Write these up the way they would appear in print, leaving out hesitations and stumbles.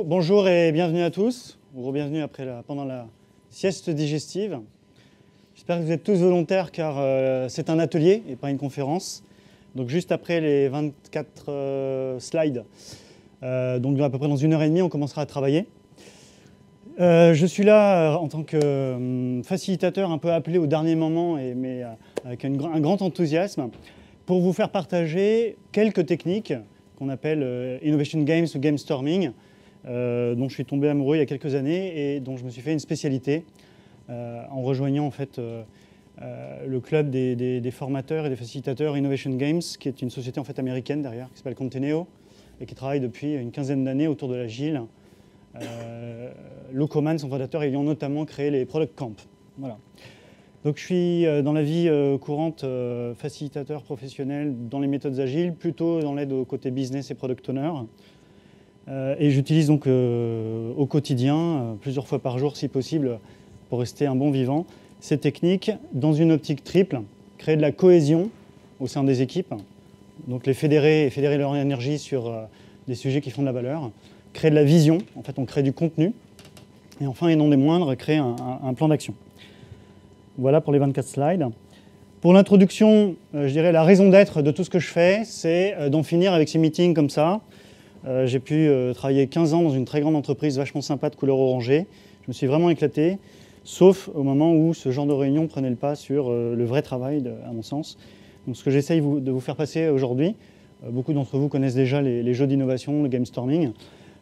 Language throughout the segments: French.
Bonjour et bienvenue à tous, ou bienvenue pendant la sieste digestive. J'espère que vous êtes tous volontaires car c'est un atelier et pas une conférence. Donc juste après les 24 slides, donc à peu près dans 1h30, on commencera à travailler. Je suis là en tant que facilitateur un peu appelé au dernier moment, mais avec un grand enthousiasme, pour vous faire partager quelques techniques qu'on appelle Innovation Games ou Game Storming, dont je suis tombé amoureux il y a quelques années et dont je me suis fait une spécialité en rejoignant en fait le club des formateurs et des facilitateurs Innovation Games, qui est une société en fait américaine derrière, qui s'appelle Conteneo et qui travaille depuis une quinzaine d'années autour de l'agile. Locoman, son fondateur, ayant notamment créé les Product Camp. Voilà. Donc je suis dans la vie courante facilitateur professionnel dans les méthodes agiles, plutôt dans l'aide au côté business et product owner. Et j'utilise donc au quotidien, plusieurs fois par jour si possible, pour rester un bon vivant, ces techniques dans une optique triple: créer de la cohésion au sein des équipes, donc les fédérer et fédérer leur énergie sur des sujets qui font de la valeur, créer de la vision, en fait on crée du contenu, et enfin, et non des moindres, créer un plan d'action. Voilà pour les 24 slides. Pour l'introduction, je dirais la raison d'être de tout ce que je fais, c'est d'en finir avec ces meetings comme ça. J'ai pu travailler 15 ans dans une très grande entreprise vachement sympa de couleur orangée. Je me suis vraiment éclaté, sauf au moment où ce genre de réunion prenait le pas sur le vrai travail, à mon sens. Donc ce que j'essaye de vous faire passer aujourd'hui, beaucoup d'entre vous connaissent déjà les jeux d'innovation, le game storming.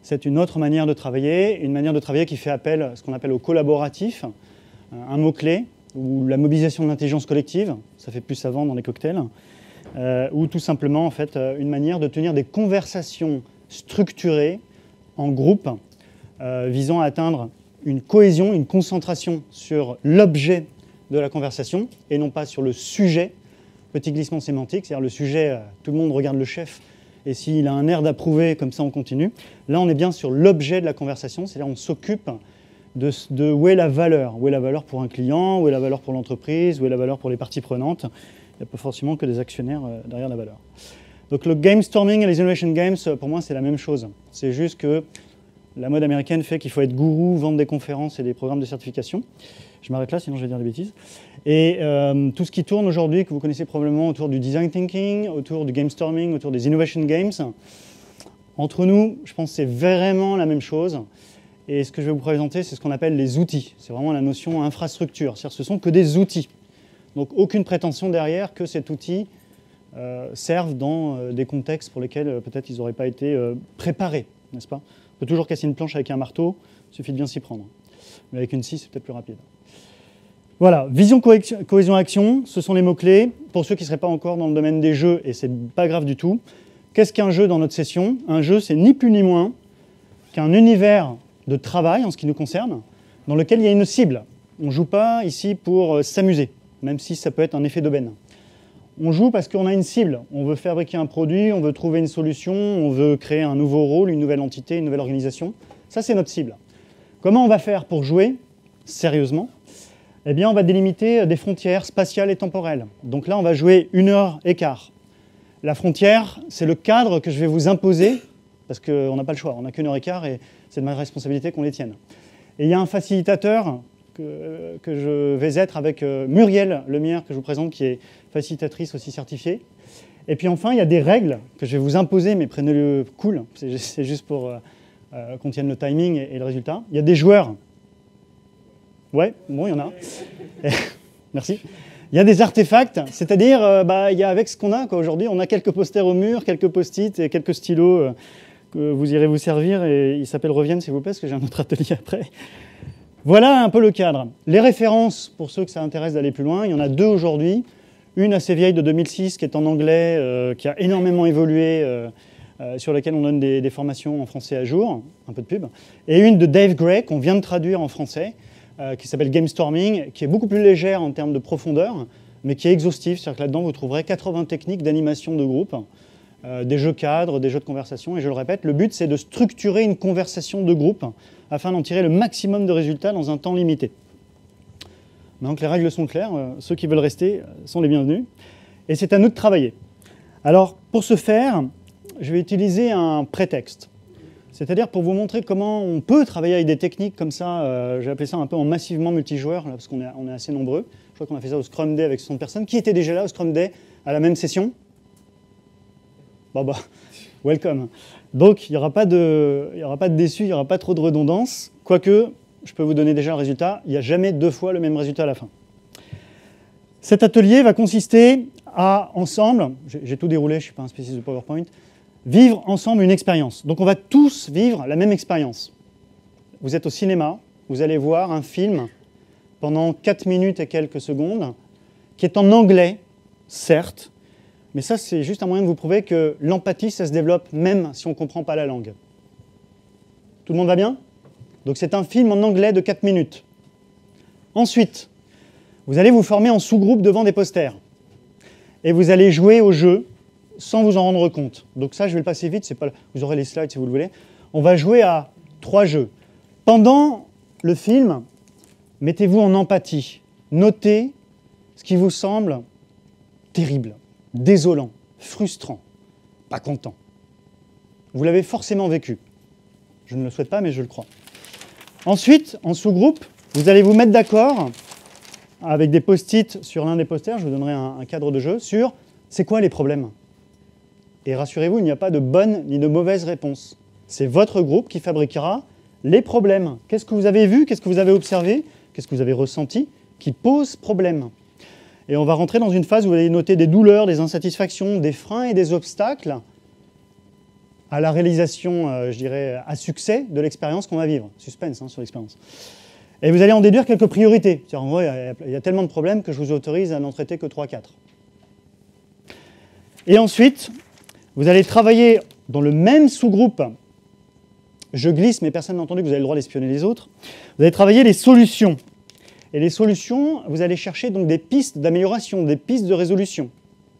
C'est une autre manière de travailler, une manière de travailler qui fait appel à ce qu'on appelle au collaboratif, un mot-clé, ou la mobilisation de l'intelligence collective, ça fait plus savant dans les cocktails, ou tout simplement en fait, une manière de tenir des conversations structurées en groupe, visant à atteindre une cohésion, une concentration sur l'objet de la conversation et non pas sur le sujet. Petit glissement sémantique, c'est-à-dire le sujet, tout le monde regarde le chef et s'il a un air d'approuver, comme ça on continue. Là on est bien sur l'objet de la conversation, c'est-à-dire on s'occupe de où est la valeur. Où est la valeur pour un client, où est la valeur pour l'entreprise, où est la valeur pour les parties prenantes. Il n'y a pas forcément que des actionnaires derrière la valeur. Donc le game storming et les innovation games, pour moi, c'est la même chose. C'est juste que la mode américaine fait qu'il faut être gourou, vendre des conférences et des programmes de certification. Je m'arrête là, sinon je vais dire des bêtises. Et tout ce qui tourne aujourd'hui, que vous connaissez probablement autour du design thinking, autour du game storming, autour des innovation games, entre nous, je pense que c'est vraiment la même chose. Et ce que je vais vous présenter, c'est ce qu'on appelle les outils. C'est vraiment la notion infrastructure. C'est-à-dire ce sont que des outils. Donc aucune prétention derrière que cet outil servent dans des contextes pour lesquels peut-être ils n'auraient pas été préparés, n'est-ce pas? On peut toujours casser une planche avec un marteau, il suffit de bien s'y prendre. Mais avec une scie, c'est peut-être plus rapide. Voilà, vision, cohésion, action, ce sont les mots-clés. Pour ceux qui ne seraient pas encore dans le domaine des jeux, et c'est pas grave du tout, qu'est-ce qu'un jeu dans notre session? Un jeu, c'est ni plus ni moins qu'un univers de travail, en ce qui nous concerne, dans lequel il y a une cible. On ne joue pas ici pour s'amuser, même si ça peut être un effet d'aubaine. On joue parce qu'on a une cible. On veut fabriquer un produit, on veut trouver une solution, on veut créer un nouveau rôle, une nouvelle entité, une nouvelle organisation. Ça, c'est notre cible. Comment on va faire pour jouer sérieusement? Eh bien, on va délimiter des frontières spatiales et temporelles. Donc là, on va jouer 1h15. La frontière, c'est le cadre que je vais vous imposer, parce qu'on n'a pas le choix. On n'a qu'1h15 et c'est de ma responsabilité qu'on les tienne. Et il y a un facilitateur que je vais être avec Muriel Lemierre, que je vous présente, qui est facilitatrice aussi certifiée. Et puis enfin, il y a des règles que je vais vous imposer, mais prenez-le cool, c'est juste pour qu'on tienne le timing et le résultat. Il y a des joueurs. Ouais, bon, il y en a. Merci. Il y a des artefacts, c'est-à-dire, il y a avec ce qu'on a aujourd'hui, on a quelques posters au mur, quelques post-it et quelques stylos que vous irez vous servir, et ils s'appellent Revienne, s'il vous plaît, parce que j'ai un autre atelier après. Voilà un peu le cadre. Les références, pour ceux que ça intéresse d'aller plus loin, il y en a deux aujourd'hui. Une assez vieille de 2006 qui est en anglais, qui a énormément évolué, sur laquelle on donne des formations en français à jour, un peu de pub. Et une de Dave Gray qu'on vient de traduire en français, qui s'appelle Game Storming, qui est beaucoup plus légère en termes de profondeur, mais qui est exhaustive. C'est-à-dire que là-dedans, vous trouverez 80 techniques d'animation de groupe, des jeux cadres, des jeux de conversation. Et je le répète, le but, c'est de structurer une conversation de groupe afin d'en tirer le maximum de résultats dans un temps limité. Donc les règles sont claires, ceux qui veulent rester sont les bienvenus. Et c'est à nous de travailler. Alors, pour ce faire, je vais utiliser un prétexte. C'est-à-dire pour vous montrer comment on peut travailler avec des techniques comme ça, j'ai appelé ça un peu en massivement multijoueur, là, parce qu'on est assez nombreux. Je crois qu'on a fait ça au Scrum Day avec 60 personnes. Qui était déjà là au Scrum Day à la même session? Bah, welcome. Donc, il n'y aura pas de déçus, il n'y aura pas trop de redondance. Quoique, je peux vous donner déjà le résultat, il n'y a jamais 2 fois le même résultat à la fin. Cet atelier va consister à, ensemble, j'ai tout déroulé, je ne suis pas un spécialiste de PowerPoint, vivre ensemble une expérience. Donc on va tous vivre la même expérience. Vous êtes au cinéma, vous allez voir un film pendant 4 minutes et quelques secondes, qui est en anglais, certes, mais ça c'est juste un moyen de vous prouver que l'empathie, ça se développe même si on ne comprend pas la langue. Tout le monde va bien? Donc c'est un film en anglais de 4 minutes. Ensuite, vous allez vous former en sous-groupe devant des posters. Et vous allez jouer au jeu sans vous en rendre compte. Donc ça, je vais le passer vite, vous aurez les slides si vous le voulez. On va jouer à 3 jeux. Pendant le film, mettez-vous en empathie. Notez ce qui vous semble terrible, désolant, frustrant, pas content. Vous l'avez forcément vécu. Je ne le souhaite pas, mais je le crois. Ensuite, en sous-groupe, vous allez vous mettre d'accord avec des post-it sur l'un des posters, je vous donnerai un cadre de jeu, sur c'est quoi les problèmes. Et rassurez-vous, il n'y a pas de bonne ni de mauvaise réponse. C'est votre groupe qui fabriquera les problèmes. Qu'est-ce que vous avez vu, qu'est-ce que vous avez observé, qu'est-ce que vous avez ressenti qui pose problème. Et on va rentrer dans une phase où vous allez noter des douleurs, des insatisfactions, des freins et des obstacles à la réalisation, je dirais, à succès de l'expérience qu'on va vivre. Suspense sur l'expérience. Et vous allez en déduire quelques priorités. En gros, il y a tellement de problèmes que je vous autorise à n'en traiter que 3-4. Et ensuite, vous allez travailler dans le même sous-groupe. Je glisse, mais personne n'a entendu que vous avez le droit d'espionner les autres. Vous allez travailler les solutions. Et les solutions, vous allez chercher donc des pistes d'amélioration, des pistes de résolution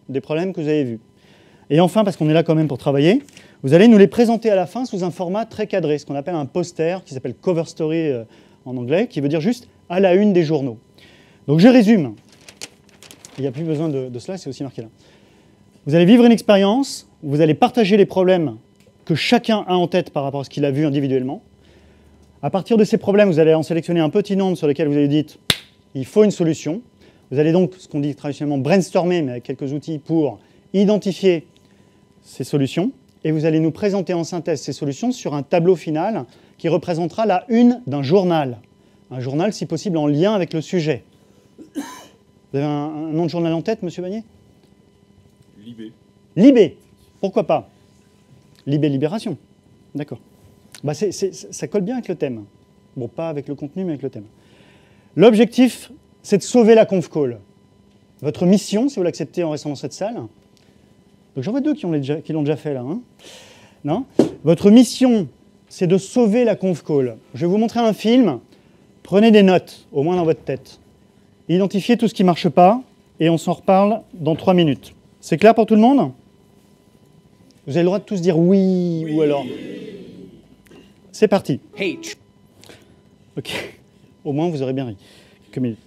des problèmes que vous avez vus. Et enfin, parce qu'on est là quand même pour travailler, vous allez nous les présenter à la fin sous un format très cadré, ce qu'on appelle un poster, qui s'appelle cover story en anglais, qui veut dire juste à la une des journaux. Donc je résume. Il n'y a plus besoin de cela, c'est aussi marqué là. Vous allez vivre une expérience, vous allez partager les problèmes que chacun a en tête par rapport à ce qu'il a vu individuellement. À partir de ces problèmes, vous allez en sélectionner un petit nombre sur lesquels vous avez dit il faut une solution. Vous allez donc, ce qu'on dit traditionnellement, brainstormer, mais avec quelques outils pour identifier ces solutions. Et vous allez nous présenter en synthèse ces solutions sur un tableau final qui représentera la une d'un journal. Un journal, si possible, en lien avec le sujet. Vous avez un nom de journal en tête, monsieur Bagné? Libé. Libé. Pourquoi pas? Libé Libération. D'accord. Bah ça colle bien avec le thème. Bon, pas avec le contenu, mais avec le thème. L'objectif, c'est de sauver la conf call. Votre mission, si vous l'acceptez en restant dans cette salle, donc j'en vois 2 qui l'ont déjà fait là. Hein, non, votre mission, c'est de sauver la conf call. Je vais vous montrer un film. Prenez des notes, au moins dans votre tête. Identifiez tout ce qui ne marche pas et on s'en reparle dans 3 minutes. C'est clair pour tout le monde? Vous avez le droit de tous dire oui, ou alors. C'est parti. H. Ok. Au moins, vous aurez bien ri. Quelques minutes.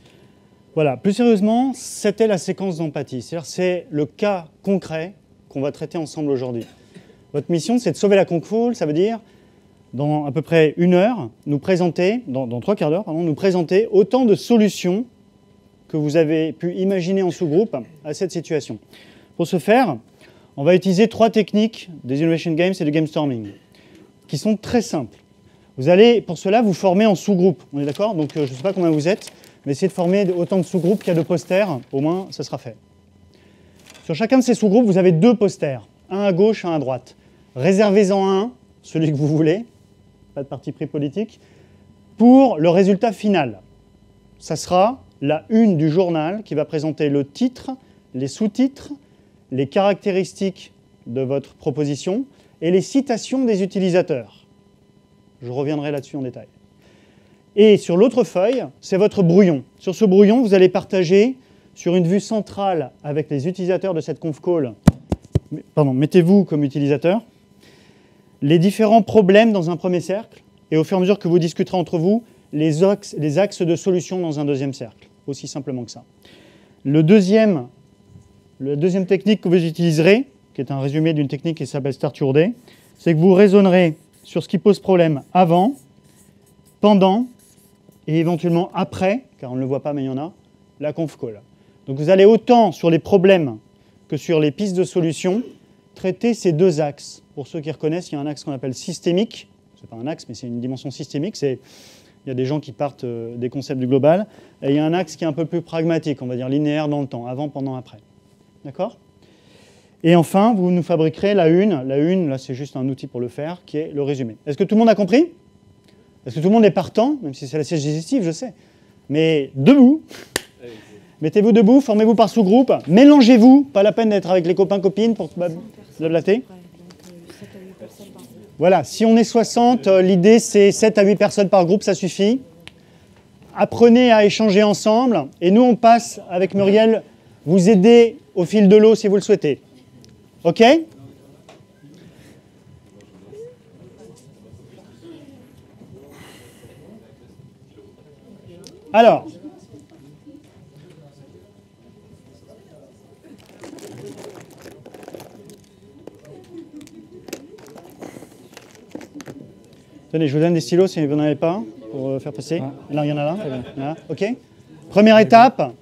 Voilà. Plus sérieusement, c'était la séquence d'empathie. C'est-à-dire, c'est le cas concret qu'on va traiter ensemble aujourd'hui. Votre mission, c'est de sauver la conf call. Ça veut dire, dans à peu près 1 heure, nous présenter, dans 3 quarts d'heure, pardon, nous présenter autant de solutions que vous avez pu imaginer en sous-groupe à cette situation. Pour ce faire, on va utiliser 3 techniques des Innovation Games et du Game Storming, qui sont très simples. Vous allez, pour cela, vous former en sous-groupe. On est d'accord? Donc, je ne sais pas combien vous êtes, mais essayez de former autant de sous-groupes qu'il y a de posters. Au moins, ça sera fait. Sur chacun de ces sous-groupes, vous avez 2 posters. Un à gauche, un à droite. Réservez-en un, celui que vous voulez, pas de parti pris politique, pour le résultat final. Ça sera la une du journal qui va présenter le titre, les sous-titres, les caractéristiques de votre proposition et les citations des utilisateurs. Je reviendrai là-dessus en détail. Et sur l'autre feuille, c'est votre brouillon. Sur ce brouillon, vous allez partager sur une vue centrale avec les utilisateurs de cette conf call, mettez-vous comme utilisateur, les différents problèmes dans un premier cercle et au fur et à mesure que vous discuterez entre vous, les axes de solution dans un deuxième cercle. Aussi simplement que ça. La deuxième technique que vous utiliserez, qui est un résumé d'une technique qui s'appelle Start Your Day, c'est que vous raisonnerez sur ce qui pose problème avant, pendant et éventuellement après, car on ne le voit pas mais il y en a, la conf call. Donc vous allez autant sur les problèmes que sur les pistes de solutions traiter ces deux axes. Pour ceux qui reconnaissent, il y a un axe qu'on appelle systémique. Ce n'est pas un axe, mais c'est une dimension systémique. Il y a des gens qui partent des concepts du global. Et il y a un axe qui est un peu plus pragmatique, on va dire linéaire dans le temps, avant, pendant, après. D'accord ? Et enfin, vous nous fabriquerez la une. La une, là, c'est juste un outil pour le faire, qui est le résumé. Est-ce que tout le monde a compris ? Est-ce que tout le monde est partant ? Même si c'est la siège digestive, je sais. Mais debout. Mettez-vous debout, formez-vous par sous-groupe. Mélangez-vous. Pas la peine d'être avec les copains-copines pour blablater. Voilà, si on est 60, l'idée c'est 7 à 8 personnes par groupe, ça suffit. Apprenez à échanger ensemble. Et nous, on passe, avec Muriel, vous aider au fil de l'eau si vous le souhaitez. OK ? Alors, tenez, je vous donne des stylos si vous n'en avez pas pour faire passer. Là, il y en a là. Voilà. OK ? Première étape,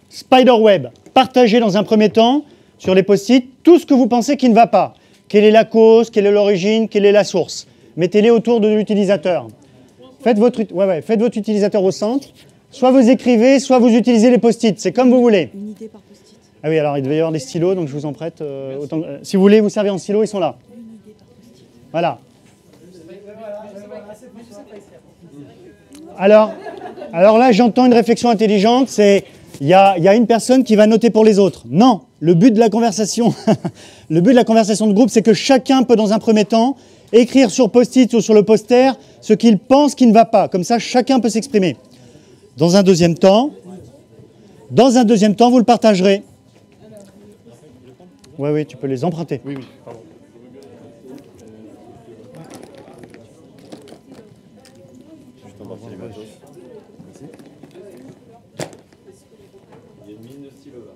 Spiderweb. Partagez dans un premier temps sur les post-it tout ce que vous pensez qui ne va pas. Quelle est la cause, quelle est l'origine, quelle est la source. Mettez-les autour de l'utilisateur. Faites votre utilisateur au centre. Soit vous écrivez, soit vous utilisez les post-it. C'est comme vous voulez. Une idée par post-it. Ah oui, alors il devait y avoir des stylos, donc je vous en prête. Autant, si vous voulez vous servir en stylo, ils sont là. Une idée par post-it. Voilà. Alors là, j'entends une réflexion intelligente, c'est il y a une personne qui va noter pour les autres. Non, le but de la conversation, de groupe, c'est que chacun peut, dans un premier temps, écrire sur post-it ou sur le poster ce qu'il pense qui ne va pas. Comme ça, chacun peut s'exprimer. Dans un deuxième temps, vous le partagerez. Oui, tu peux les emprunter. Oui, pardon. Juste embarquer les matos. Merci. Il y a une mine de stylo là.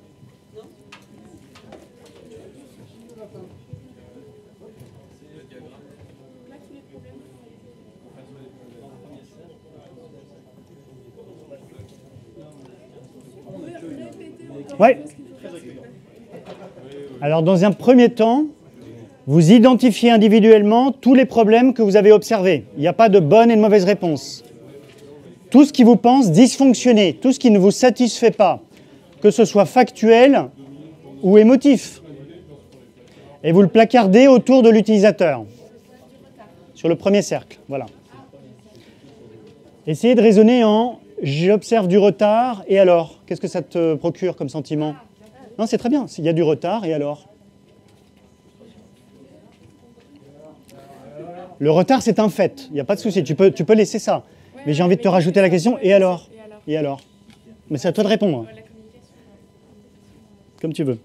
Oui. Alors, dans un premier temps, vous identifiez individuellement tous les problèmes que vous avez observés. Il n'y a pas de bonne et de mauvaise réponse. Tout ce qui vous pense dysfonctionner, tout ce qui ne vous satisfait pas, que ce soit factuel ou émotif. Et vous le placardez autour de l'utilisateur, sur le premier cercle. Voilà. Essayez de raisonner en « j'observe du retard, et alors ?» Qu'est-ce que ça te procure comme sentiment ? Non, c'est très bien. S'il y a du retard, et alors ? Le retard, c'est un fait. Il n'y a pas de souci. Tu peux laisser ça. Mais j'ai envie de te rajouter la question. Et alors ? Et alors ? Mais c'est à toi de répondre. Comme tu veux.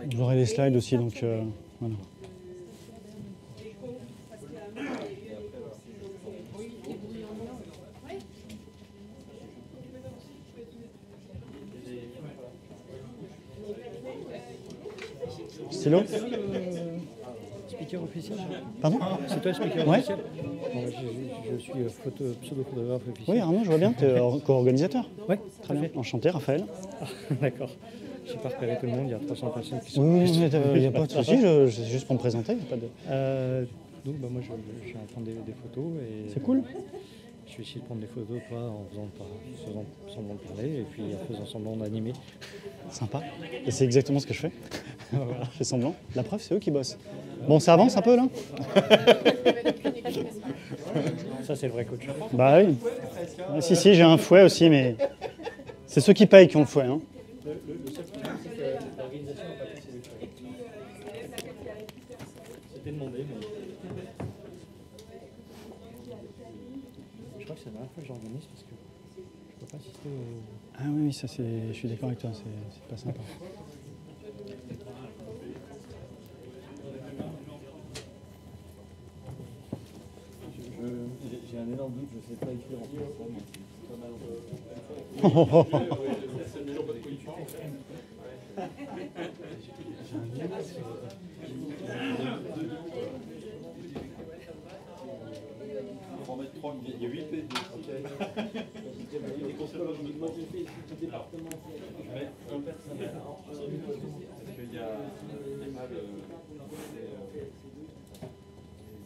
J'aurai les slides aussi, donc voilà. Stylo ? Speaker officiel. Pardon ? C'est toi le speaker Ouais. officiel. Bon, je suis pseudo-photographe officiel. Oui, Arnaud, je vois bien, tu es co-organisateur. Oui, Très bien. Enchanté, Raphaël. D'accord. Je n'ai pas repéré tout le monde, il y a 300 personnes qui sont... Oui, il n'y a pas de souci, c'est juste pour me présenter. Y a pas de... Donc moi je suis en train de prendre des photos et C'est cool. je vais essayer de prendre des photos toi en faisant semblant de parler et puis en faisant semblant d'animer. Sympa. Et c'est exactement ce que je fais. Voilà, je fais semblant. La preuve, c'est eux qui bossent. Bon, ça avance un peu là ? Ça c'est le vrai coach. Bah oui. Ah, si, j'ai un fouet aussi, mais c'est ceux qui payent qui ont le fouet. Hein. Le seul problème c'est que l'organisation n'a pas précisé. C'était demandé mais que c'est la dernière fois que j'organise parce que je peux pas assister au... Ah oui, ça c'est. Je suis d'accord avec toi, c'est pas sympa. J'ai un énorme doute, je sais pas écrire en français, mais faut en mettre 3, il y a 8 pages. Ok. Je mets un personnel. Parce qu'il y a des mal.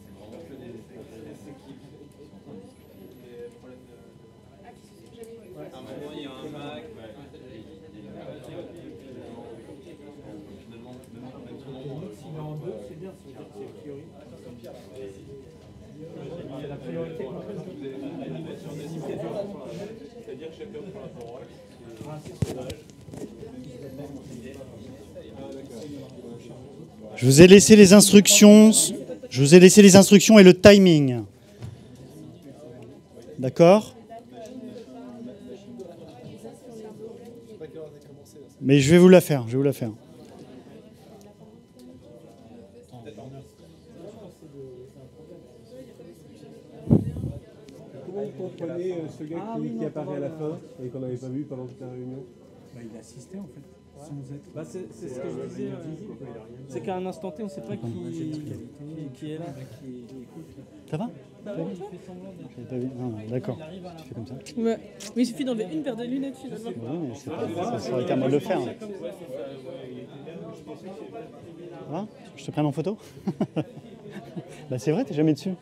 C'est vraiment que des équipes. À un moment, il y a un Mac. Finalement, même son nom. S'il est en deux, c'est bien, ça veut dire que c'est priori. La priorité C'est-à-dire que chacun prend la parole. Je vous ai laissé les instructions. Je vous ai laissé les instructions et le timing. D'accord? Mais je vais vous la faire, je vais vous la faire. Comment vous comprenez ce gars qui apparaît à la fin et qu'on n'avait pas vu pendant toute la réunion? Il assistait en fait, sans être. C'est ce que je disais. C'est qu'à un instant T, on ne sait pas qui est là. Ça va? J'avais pas vu. Non, d'accord. Tu fais comme ça. Ouais. Mais il suffit d'enlever une paire de lunettes finalement. Oui, mais ça serait qu'à moi de le faire. Hein? Je te prenne en photo? Bah c'est vrai, t'es jamais dessus.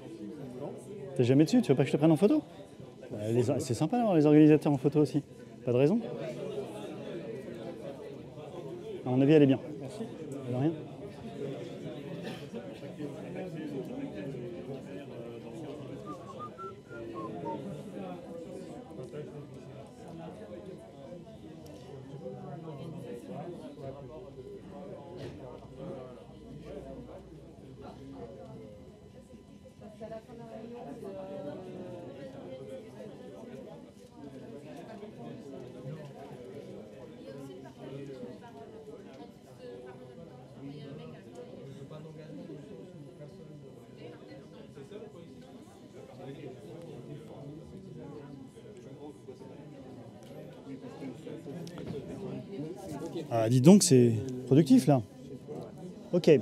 T'es jamais dessus, tu veux pas que je te prenne en photo? Bah, c'est sympa d'avoir les organisateurs en photo aussi. Pas de raison. À mon avis, elle est bien. Merci. De rien. Ah, dites donc, c'est productif là. Ok. Une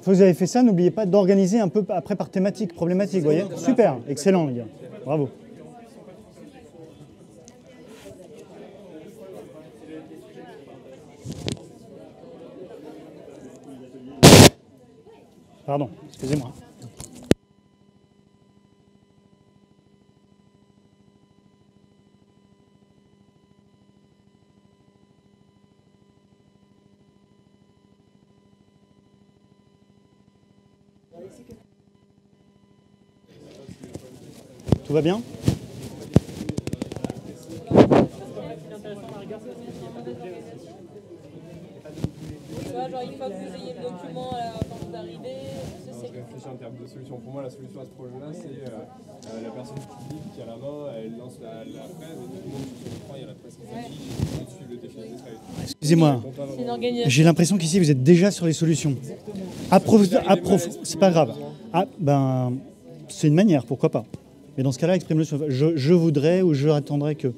fois que vous avez fait ça, n'oubliez pas d'organiser un peu après par thématique, problématique. Vous voyez? Super, excellent les gars. Bravo. Pardon, excusez-moi. Tout va bien? Genre une fois que vous ayez le document quand vous arrivez, Je réfléchis en termes de solution. Pour moi, la solution à ce problème-là, c'est la personne publique qui a la main, elle lance la presse, et du coup, sur l'écran, il y a la presse qui s'affiche, et dessus, le défi de travail. Excusez-moi, c'est une organisation. j'ai l'impression qu'ici vous êtes déjà sur les solutions. C'est pas grave. Ah, ben, c'est une manière, pourquoi pas. Mais dans ce cas-là, exprime-le sur. Je voudrais ou je attendrais que.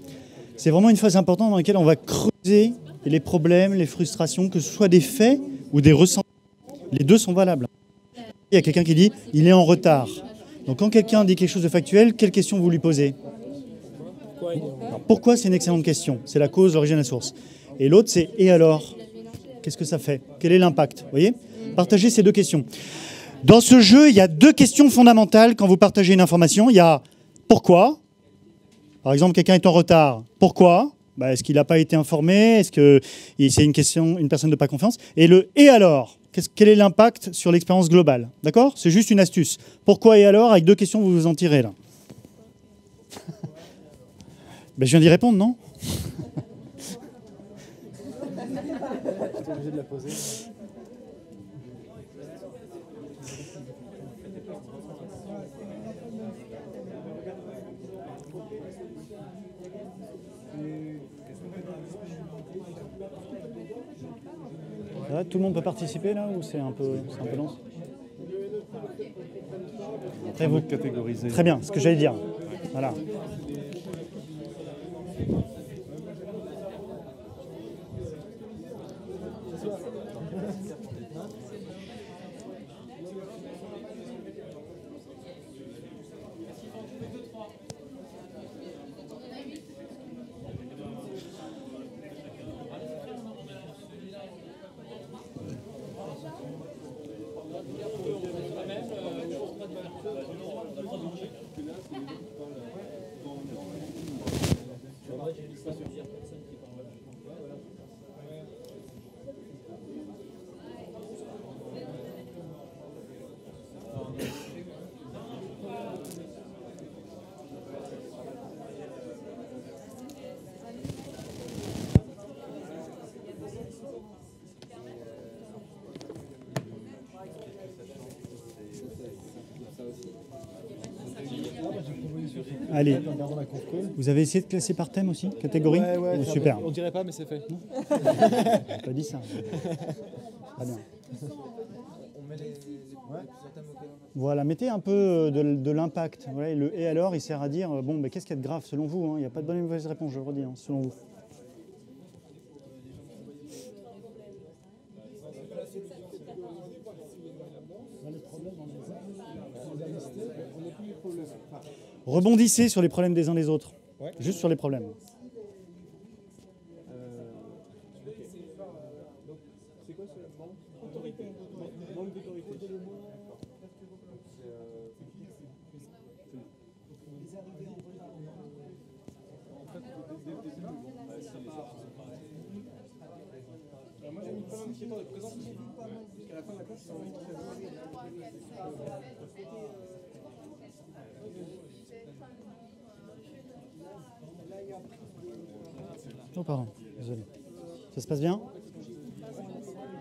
C'est vraiment une phase importante dans laquelle on va creuser les problèmes, les frustrations, que ce soit des faits ou des ressentis. Les deux sont valables. Il y a quelqu'un qui dit « il est en retard ». Donc quand quelqu'un dit quelque chose de factuel, quelle question vous lui posez? Alors, pourquoi? C'est une excellente question. C'est la cause, l'origine, la source. Et l'autre, c'est « et alors ?» Qu'est-ce que ça fait? Quel est l'impact? Vous voyez? Partagez ces deux questions. Dans ce jeu, il y a deux questions fondamentales quand vous partagez une information. Il y a « pourquoi ?» Par exemple, quelqu'un est en retard. Pourquoi? Est-ce qu'il n'a pas été informé? Est-ce que c'est une personne de pas confiance? Et le « et alors ?» Quel est l'impact sur l'expérience globale? D'accord? C'est juste une astuce. Pourquoi et alors? Avec deux questions, vous vous en tirez là. Je viens d'y répondre, non? J'étais obligé de la poser. Ça va, tout le monde peut participer là ou c'est un peu long? Après, vous Catégorisé. Très bien, ce que j'allais dire. Voilà. Allez, vous avez essayé de classer par thème aussi, catégorie? Ouais, super. On dirait pas, mais c'est fait. J'ai pas dit ça. Très bien. On met les thèmes au cœur. Voilà, mettez un peu de l'impact. Voilà, le et alors, il sert à dire bon, mais qu'est-ce qu'il y a de grave selon vous? Il n'y a pas de bonne et mauvaise réponse, je le redis, selon vous. Rebondissez sur les problèmes des uns des autres. Ouais. Juste sur les problèmes. C'est quoi ce manque d'autorité? Manque d'autorité. Moi j'ai mis pas d'indicateur de présence jusqu'à la fin de la classe. Oh pardon, désolé. Ça se passe bien? Ça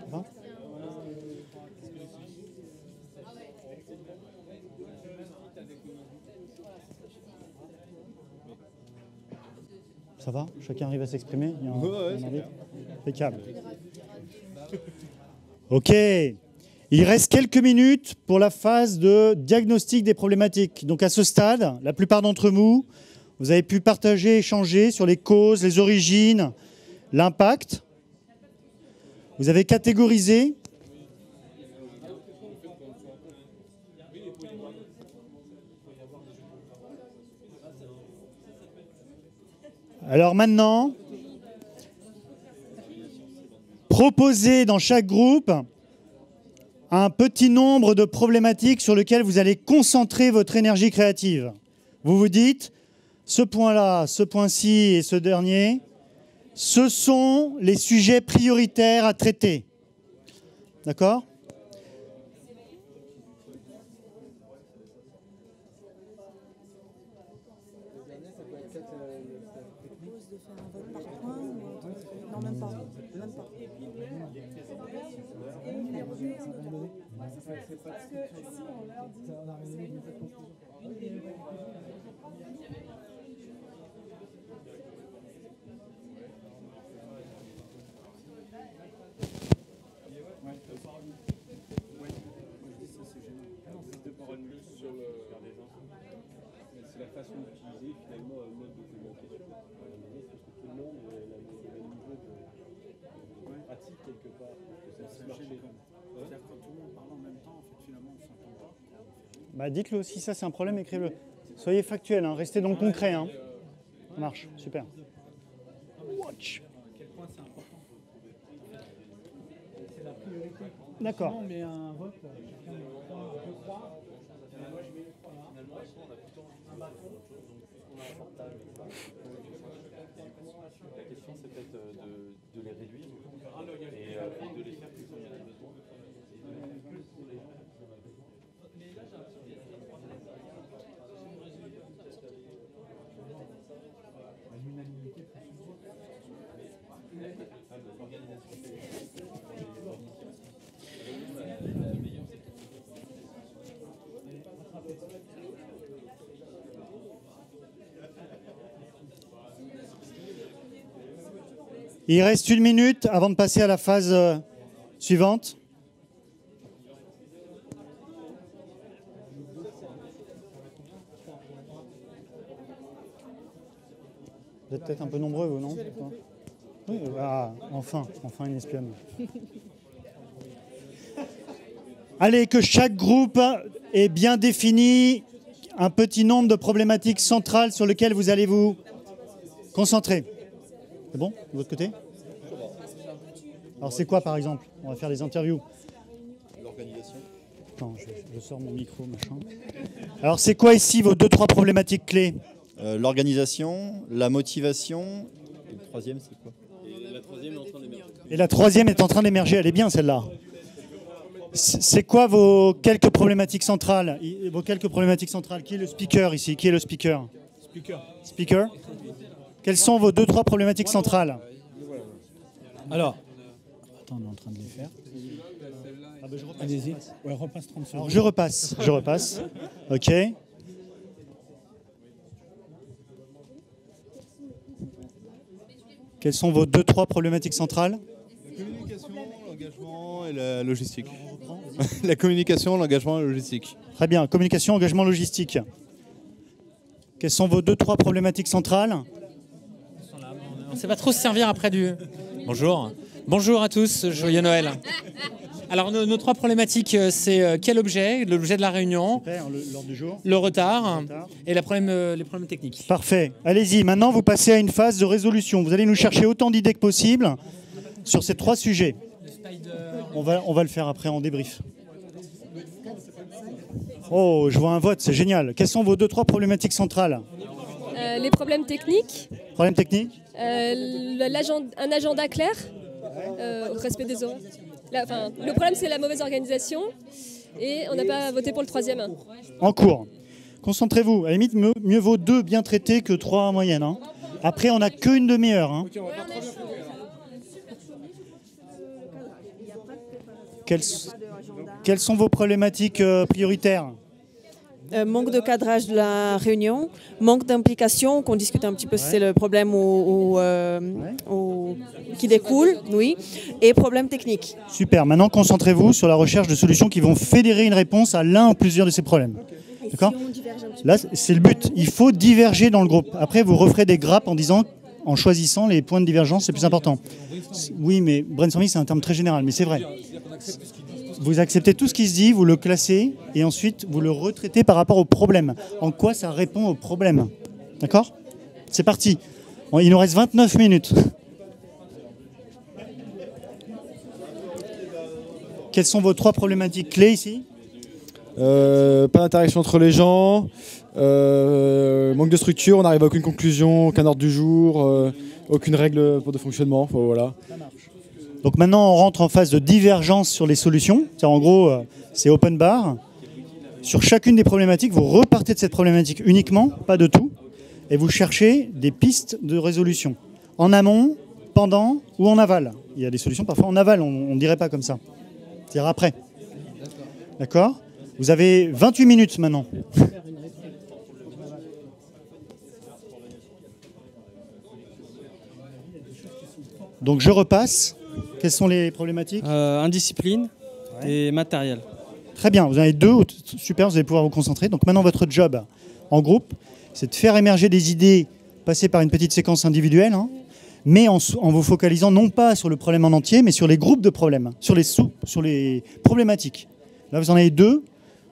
va? Ça va? Chacun arrive à s'exprimer? Il y a un arbitre? Impeccable. Ok. Il reste quelques minutes pour la phase de diagnostic des problématiques. Donc à ce stade, la plupart d'entre vous, vous avez pu partager, échanger sur les causes, les origines, l'impact. Vous avez catégorisé. Alors maintenant, proposez dans chaque groupe un petit nombre de problématiques sur lesquelles vous allez concentrer votre énergie créative. Vous vous dites, ce point-là, ce point-ci et ce dernier, ce sont les sujets prioritaires à traiter. D'accord ? C'est la façon d'utiliser finalement un mode de communication. Parce que tout le monde a le même niveau de pratique quelque part. Ça marche. C'est-à-dire que quand tout le monde parle en même temps, en fait, finalement, on s'entend pas. Bah, dites-le, si ça c'est un problème, écrivez-le. Soyez factuel, hein, restez dans le concret. Hein. Ça marche, super. Watch. Quel point c'est important. C'est la priorité. D'accord. Sinon, on met un vote, chacun peut croire. La question, c'est peut-être de les réduire et de les faire plus quand il y en a besoin. Il reste 1 minute avant de passer à la phase suivante. Vous êtes peut-être un peu nombreux, vous, non? Oui, ah, enfin une espionne. Allez, que chaque groupe ait bien défini un petit nombre de problématiques centrales sur lesquelles vous allez vous concentrer. C'est bon, de votre côté? Alors c'est quoi, par exemple? On va faire des interviews. L'organisation. Attends, je sors mon micro, machin. Alors c'est quoi ici vos 2-3 problématiques clés? L'organisation, la motivation. Et le troisième, c'est quoi? Et la troisième est en train d'émerger. Et la troisième est en train d'émerger, elle est bien celle-là. C'est quoi vos quelques problématiques centrales? Vos quelques problématiques centrales. Qui est le speaker ici? Qui est le speaker? Speaker. Quelles sont vos 2-3 problématiques centrales? Alors, attends, on est en train de les faire. Ah ben, allez-y. Ouais, repasse 30 secondes. Alors je repasse. Ok. Quelles sont vos 2-3 problématiques centrales? La communication, l'engagement et la logistique. La communication, l'engagement et la logistique. Très bien. Communication, engagement, logistique. Quelles sont vos 2-3 problématiques centrales? On ne sait pas trop se servir après du... Bonjour. Bonjour à tous, joyeux Noël. Alors nos 3 problématiques, c'est quel objet, l'objet de la réunion, Super, l'ordre du jour. le retard et les problèmes techniques. Parfait. Allez-y, maintenant vous passez à une phase de résolution. Vous allez nous chercher autant d'idées que possible sur ces 3 sujets. On va le faire après en débrief. Oh, je vois un vote, c'est génial. Quelles sont vos 2-3 problématiques centrales? Les problèmes techniques, Problème technique? un agenda clair, respect des horaires. Le problème, c'est la mauvaise organisation et on n'a pas voté pour le 3e. En cours. Concentrez-vous. À la limite, mieux vaut 2 bien traités que 3 en moyenne. Hein. Après, on n'a qu'une demi-heure. Hein. Quelles sont vos problématiques prioritaires? Manque de cadrage de la réunion, manque d'implication, qu'on discute un petit peu si c'est le problème qui découle, oui, et problème technique. Super, maintenant concentrez-vous sur la recherche de solutions qui vont fédérer une réponse à l'un ou plusieurs de ces problèmes. D'accord? Là, c'est le but, il faut diverger dans le groupe. Après, vous referez des grappes en choisissant les points de divergence, c'est plus important. Oui, mais brainstorming, c'est un terme très général, mais c'est vrai. Vous acceptez tout ce qui se dit, vous le classez, et ensuite vous le retraitez par rapport au problème. En quoi ça répond au problème? D'accord? C'est parti. Bon, il nous reste 29 minutes. Quelles sont vos 3 problématiques clés ici? Pas d'interaction entre les gens, manque de structure, on n'arrive à aucune conclusion, aucun ordre du jour, aucune règle de fonctionnement. Voilà. Donc maintenant, on rentre en phase de divergence sur les solutions. En gros, c'est open bar. Sur chacune des problématiques, vous repartez de cette problématique uniquement, pas de tout, et vous cherchez des pistes de résolution. En amont, pendant ou en aval. Il y a des solutions parfois en aval, on ne dirait pas comme ça. C'est-à-dire après. D'accord? Vous avez 28 minutes maintenant. Donc je repasse. Quelles sont les problématiques? Indiscipline et matériel. Très bien, vous en avez 2, super, vous allez pouvoir vous concentrer. Donc maintenant, votre job en groupe, c'est de faire émerger des idées, passer par une petite séquence individuelle, hein, mais en vous focalisant non pas sur le problème en entier, mais sur les groupes de problèmes, sur les problématiques. Là, vous en avez 2.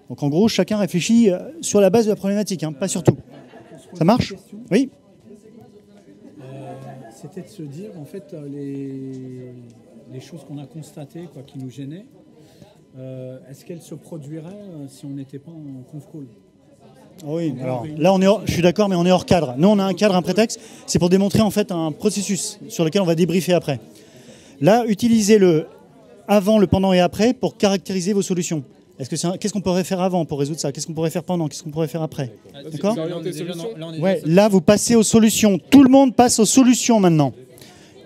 Donc en gros, chacun réfléchit sur la base de la problématique, hein, pas sur tout. Ça marche? Oui. C'était de se dire, en fait, les choses qu'on a constatées, quoi, qui nous gênaient, est-ce qu'elles se produiraient si on n'était pas en conf call? Oui, alors là, je suis d'accord, mais on est hors cadre. Nous, on a un cadre, un prétexte, c'est pour démontrer en fait un processus sur lequel on va débriefer après. Là, utilisez le avant, le pendant et après pour caractériser vos solutions. Qu'est-ce qu'on pourrait faire avant pour résoudre ça? Qu'est-ce qu'on pourrait faire pendant? Qu'est-ce qu'on pourrait faire après? D'accord? Ouais, là, vous passez aux solutions. Tout le monde passe aux solutions maintenant.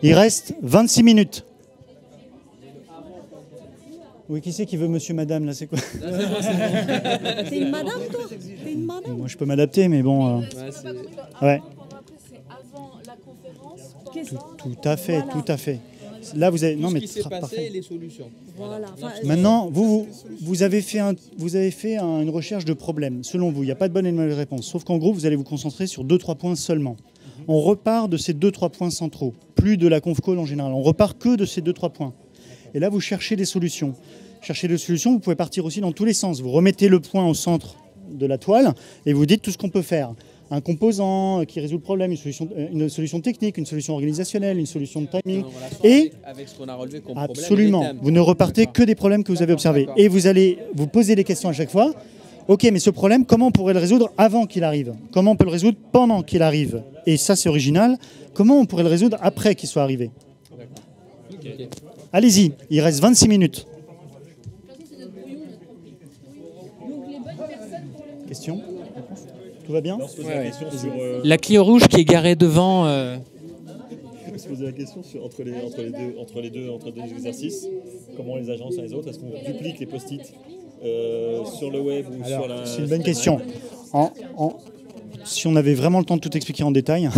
Il reste 26 minutes. Oui, qui c'est qui veut monsieur, madame, là, c'est quoi? T'es une madame, toi? T'es une madame? Moi, je peux m'adapter, mais bon... Ouais. C'est avant la conférence, Tout à fait, Voilà. tout à fait. Là, vous avez... Tout Non, ce mais qui s'est passé parfait. et les solutions. Voilà. Enfin, Maintenant, vous avez fait une recherche de problèmes. Selon vous, il n'y a pas de bonne et de mauvaise réponse. Sauf qu'en gros, vous allez vous concentrer sur 2-3 points seulement. On repart de ces 2-3 points centraux, plus de la conf call en général. On repart que de ces 2-3 points. Et là, vous cherchez des solutions. Cherchez des solutions, vous pouvez partir aussi dans tous les sens. Vous remettez le point au centre de la toile et vous dites tout ce qu'on peut faire. Un composant qui résout le problème, une solution technique, une solution organisationnelle, une solution de timing. Et avec ce qu'on a relevé comme problème et les absolument, thèmes. vous ne repartez que des problèmes que vous avez observés. Et vous allez vous poser des questions à chaque fois. Ok, mais ce problème, comment on pourrait le résoudre avant qu'il arrive? Comment on peut le résoudre pendant qu'il arrive? Et ça, c'est original. Comment on pourrait le résoudre après qu'il soit arrivé? Allez-y, il reste 26 minutes. Question? Tout va bien? La Clio rouge qui est garée devant. Je se poser la question entre les deux exercices, comment les agences et les autres, est-ce qu'on duplique les post-it sur le web ou sur la... C'est une bonne question. Si on avait vraiment le temps de tout expliquer en détail,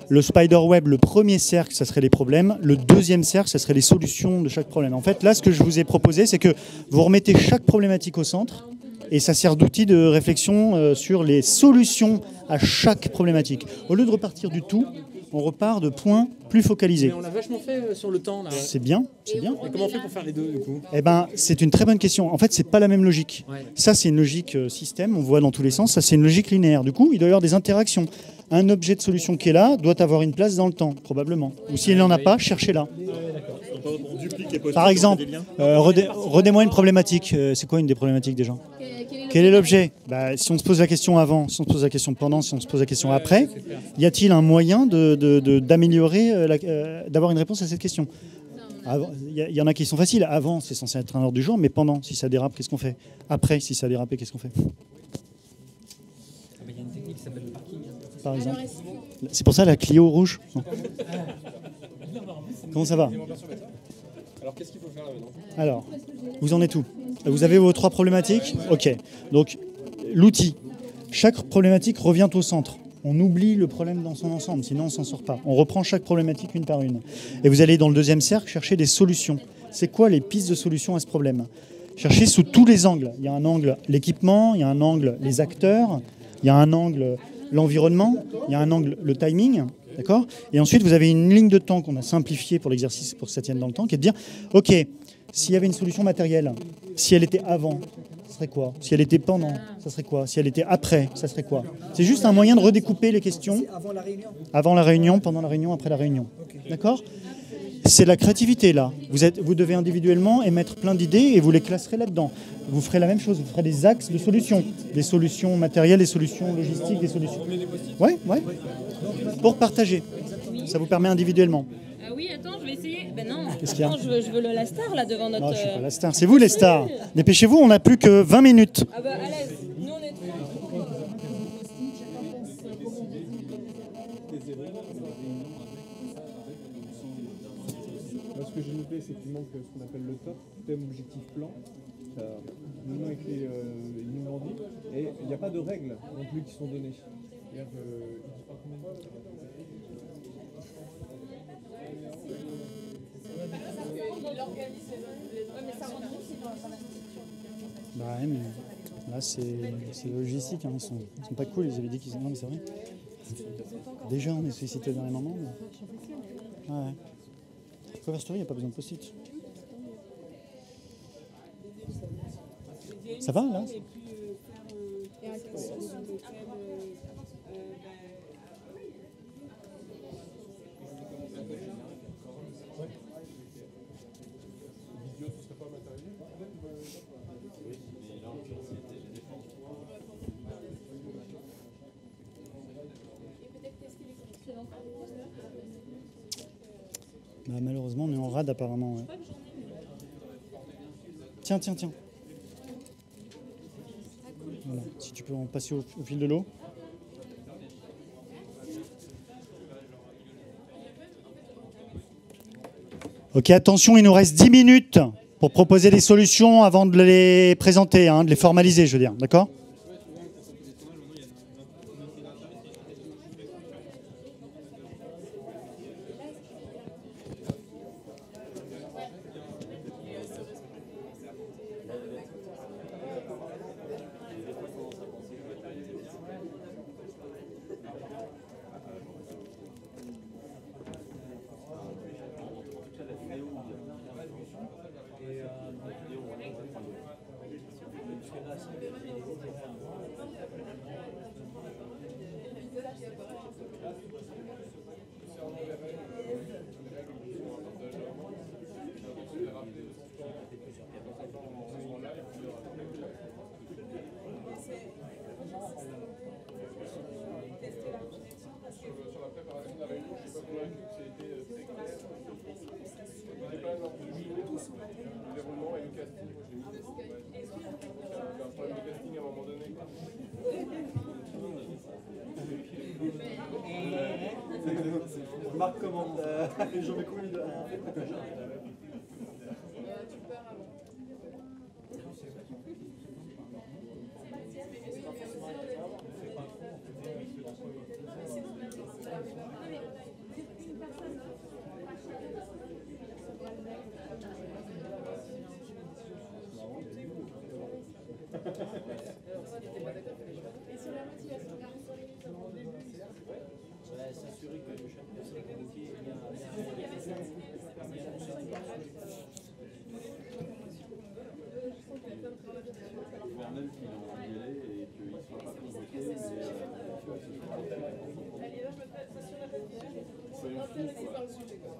le spider web, le premier cercle, ça serait les problèmes. Le deuxième cercle, ça serait les solutions de chaque problème. En fait, là, ce que je vous ai proposé, c'est que vous remettez chaque problématique au centre et ça sert d'outil de réflexion sur les solutions à chaque problématique. Au lieu de repartir du tout, on repart de points plus focalisés. Mais on l'a vachement fait sur le temps là. C'est bien, c'est bien. Et comment on fait pour faire les deux du coup? Eh ben, c'est une très bonne question. En fait, c'est pas la même logique. Ouais. Ça, c'est une logique système, on voit dans tous les sens. Ça, c'est une logique linéaire. Du coup, il doit y avoir des interactions. Un objet de solution qui est là doit avoir une place dans le temps, probablement. Ou s'il n'en a pas, cherchez-la. On duplique les post-it, Par on exemple, fait des liens. redez-moi une problématique. C'est quoi une des problématiques déjà? Quel est l'objet? Si on se pose la question avant, si on se pose la question pendant, si on se pose la question après, y a-t-il un moyen d'améliorer, d'avoir une réponse à cette question? Il y en a qui sont faciles. Avant, c'est censé être un ordre du jour, mais pendant, si ça dérape, qu'est-ce qu'on fait? Après, si ça dérape, qu'est-ce qu'on fait? Il y a une technique qui s'appelle le parking. Par exemple. C'est pour ça la Clio rouge. Non. Comment ça va? Alors qu'est-ce qu'il faut faire là maintenant? Alors, vous en êtes où? Vous avez vos 3 problématiques? Ok. Donc, l'outil. Chaque problématique revient au centre. On oublie le problème dans son ensemble, sinon on ne s'en sort pas. On reprend chaque problématique une par une. Et vous allez dans le deuxième cercle chercher des solutions. C'est quoi les pistes de solution à ce problème? Cherchez sous tous les angles. Il y a un angle l'équipement, il y a un angle les acteurs, il y a un angle l'environnement, il y a un angle le timing. D'accord? Et ensuite, vous avez une ligne de temps qu'on a simplifiée pour l'exercice, pour que ça tienne dans le temps, qui est de dire, OK, s'il y avait une solution matérielle, si elle était avant, ça serait quoi? Si elle était pendant, ça serait quoi? Si elle était après, ça serait quoi? C'est juste un moyen de redécouper les questions. Avant la réunion? Avant la réunion, pendant la réunion, après la réunion. D'accord? C'est la créativité, là. Vous devez individuellement émettre plein d'idées et vous les classerez là-dedans. Vous ferez la même chose, vous ferez des axes de solutions. Des solutions matérielles, des solutions logistiques, des solutions... Ouais. Pour partager. Ça vous permet individuellement. Ah oui, attends, je vais essayer. Ben non, Qu'est-ce qu'il y a? attends, je veux la star là devant notre... Non, je suis pas la star. C'est vous les stars. Dépêchez-vous, on n'a plus que 20 minutes. Ah bah à l'aise, nous on est... Moi, ce que j'ai noté, c'est qu'il manque ce qu'on appelle le top, thème, objectif, plan. Nous avec les innumerandi. Et il n'y a pas de règles non plus qui sont données. C'est-à-dire que, Bah ouais, mais là c'est logistique, hein. Ils sont pas cool, ils avaient dit qu'ils sont... Non mais c'est vrai. Déjà on est sollicité dans les moments. Mais... Ouais. Cover Story, il n'y a pas besoin de post-it. Ça va là? Bah, malheureusement, on est en rade apparemment. Ouais. Tiens. Voilà. Si tu peux en passer au fil de l'eau. Ok, attention, il nous reste 10 minutes pour proposer des solutions avant de les présenter, hein, de les formaliser, je veux dire. D'accord ? Marc commande. J'en mets combien de. S'assurer que chaque personne convoquée est bien voire même qu'il est en délai et qu'il ne soit pas convoqué, mais soyons fous, quoi.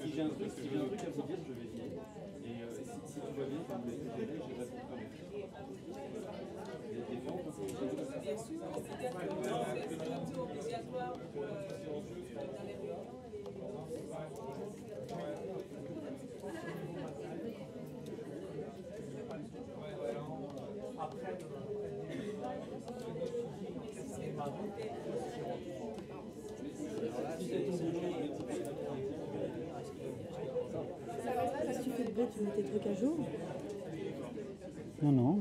Si j'ai un truc à vous dire, je vais dire. Et si tout va bien, quand vous l'avez fait, je vais répondre. Si tu fais le beau, tu mets tes trucs à jour. Non, non,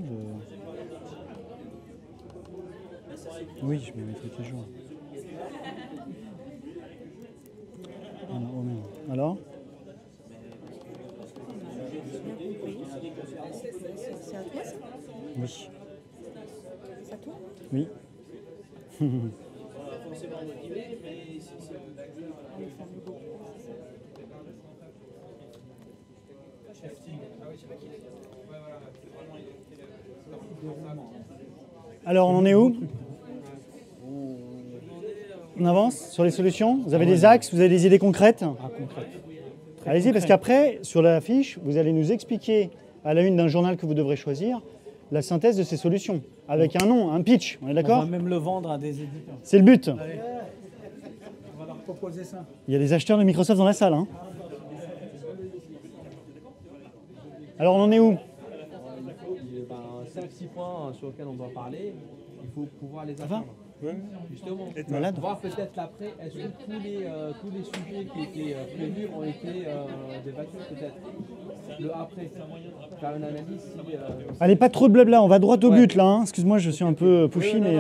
oui, je mets mes trucs à jour. Oh merde. Alors C'est à toi ça? Oui. C'est à toi? Oui. forcément motivé, mais si c'est Alors, on en est où? On avance sur les solutions? Vous avez des axes, vous avez des idées concrètes? Allez-y, parce qu'après, sur la fiche, vous allez nous expliquer à la une d'un journal que vous devrez choisir la synthèse de ces solutions, avec un nom, un pitch, on est d'accord? On va même le vendre à des éditeurs. C'est le but. Allez. On va leur proposer ça. Il y a des acheteurs de Microsoft dans la salle. Hein. Alors, on en est où? 5-6 points sur lesquels on doit parler, il faut pouvoir les atteindre. Justement, Malade. voir peut-être l'après, est-ce que tous les sujets qui étaient prévus ont été débattus peut-être? Le après, faire une analyse si... Allez, pas trop de blabla, on va droit au but là. Hein. Excuse-moi, je suis un peu pushy, mais...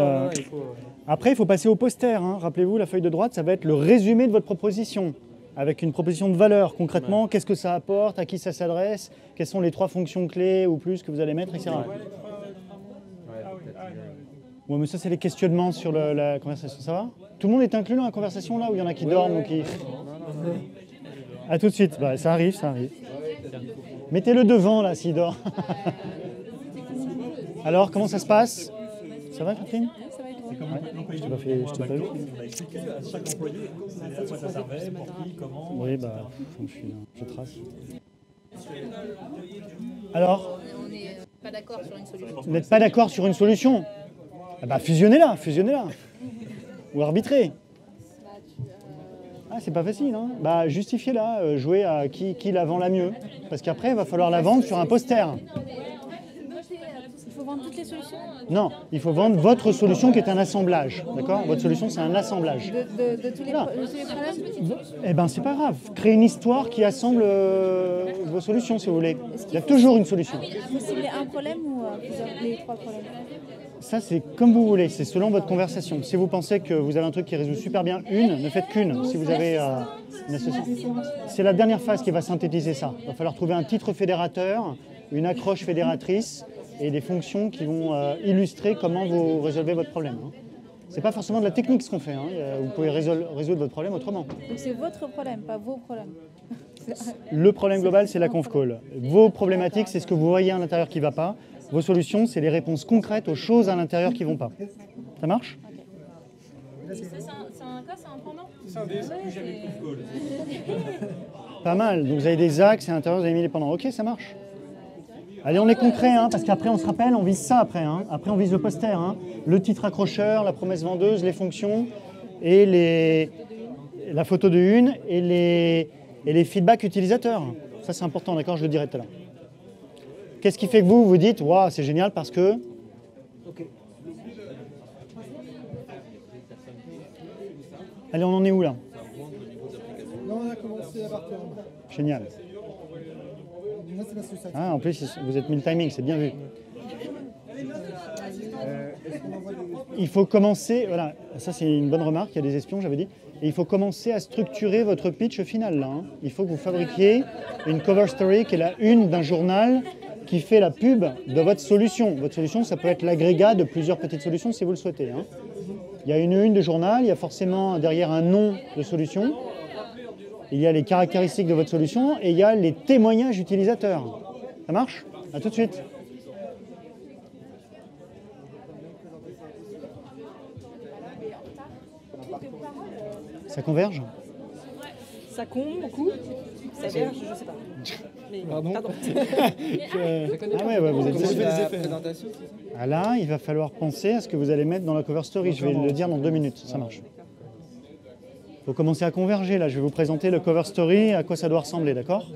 Après, il faut passer au poster. Hein. Rappelez-vous, la feuille de droite, ça va être le résumé de votre proposition, avec une proposition de valeur. Concrètement, qu'est-ce que ça apporte, à qui ça s'adresse, quelles sont les 3 fonctions clés ou plus que vous allez mettre, etc. Ouais, mais ça, c'est les questionnements sur la conversation. Ça va? Tout le monde est inclus dans la conversation là, ou il y en a qui dorment ou qui... À tout de suite. Bah, ça arrive, ça arrive. Mettez-le devant là, s'il dort. Alors, comment ça se passe? Ça va, Catherine? Ouais. Je t'ai pas vu. On a expliqué à chaque employé à quoi ça servait, pour qui, comment. Oui, bah, je trace. Alors? On n'est pas d'accord sur une solution. Vous n'êtes pas d'accord sur une solution? Ah bah, fusionnez-la, fusionnez-la. ou arbitrer. Ah, c'est pas facile, hein. Bah, justifiez-la, jouez à qui la vend la mieux. Parce qu'après, il va falloir la vendre sur un poster. Il faut vendre toutes les solutions. Non, il faut vendre votre solution qui est un assemblage. D'accord? Votre solution, c'est un assemblage. De tous les problèmes. Eh ben, c'est pas grave. Créez une histoire qui assemble vos solutions, si vous voulez. Il y a toujours une solution. Vous ciblez un problème ou les 3 problèmes? Ça, c'est comme vous voulez. C'est selon votre conversation. Si vous pensez que vous avez un truc qui résout super bien ne faites qu'une. Si vous avez une association. C'est la dernière phase qui va synthétiser ça. Il va falloir trouver un titre fédérateur, une accroche fédératrice et des fonctions qui vont illustrer comment vous résolvez votre problème. C'est pas forcément de la technique ce qu'on fait. Vous pouvez résoudre votre problème autrement. Donc c'est votre problème, pas vos problèmes. Le problème global, c'est la conf call. Vos problématiques, c'est ce que vous voyez à l'intérieur qui ne va pas. Vos solutions, c'est les réponses concrètes aux choses à l'intérieur qui ne vont pas. Ça marche? C'est un cas, c'est un pendant? C'est un des plus jamais conf call. Pas mal. Donc vous avez des axes et à l'intérieur, vous avez mis les pendants. Ok, ça marche. Allez, on est concret, parce qu'après, on se rappelle, on vise ça après. Après, on vise le poster. Le titre accrocheur, la promesse vendeuse, les fonctions, et la photo de une, et les feedbacks utilisateurs. Ça, c'est important, d'accord? Je le dirai tout à l'heure. Qu'est-ce qui fait que vous dites « Waouh, c'est génial parce que… » Allez, on en est où là? Là, on a commencé à partir. Génial. Ah, en plus, vous êtes mis le timing, c'est bien vu. Il faut commencer, voilà, ça c'est une bonne remarque, il y a des espions, j'avais dit. Et il faut commencer à structurer votre pitch final là. Il faut que vous fabriquiez une cover story qui est la une d'un journal qui fait la pub de votre solution. Votre solution, ça peut être l'agrégat de plusieurs petites solutions si vous le souhaitez. Il y a une de journal, il y a forcément derrière un nom de solution. Il y a les caractéristiques de votre solution et il y a les témoignages utilisateurs. Ça marche? À tout de suite. Ça converge? Ça compte beaucoup. Ça verge, je sais pas. Mais, pardon. Ah ouais, vous êtes fait des effets. Ah là, il va falloir penser à ce que vous allez mettre dans la cover story. Je vais le dire dans 2 minutes. Ça marche. Il faut commencer à converger. Là, je vais vous présenter le cover story, à quoi ça doit ressembler, d'accord?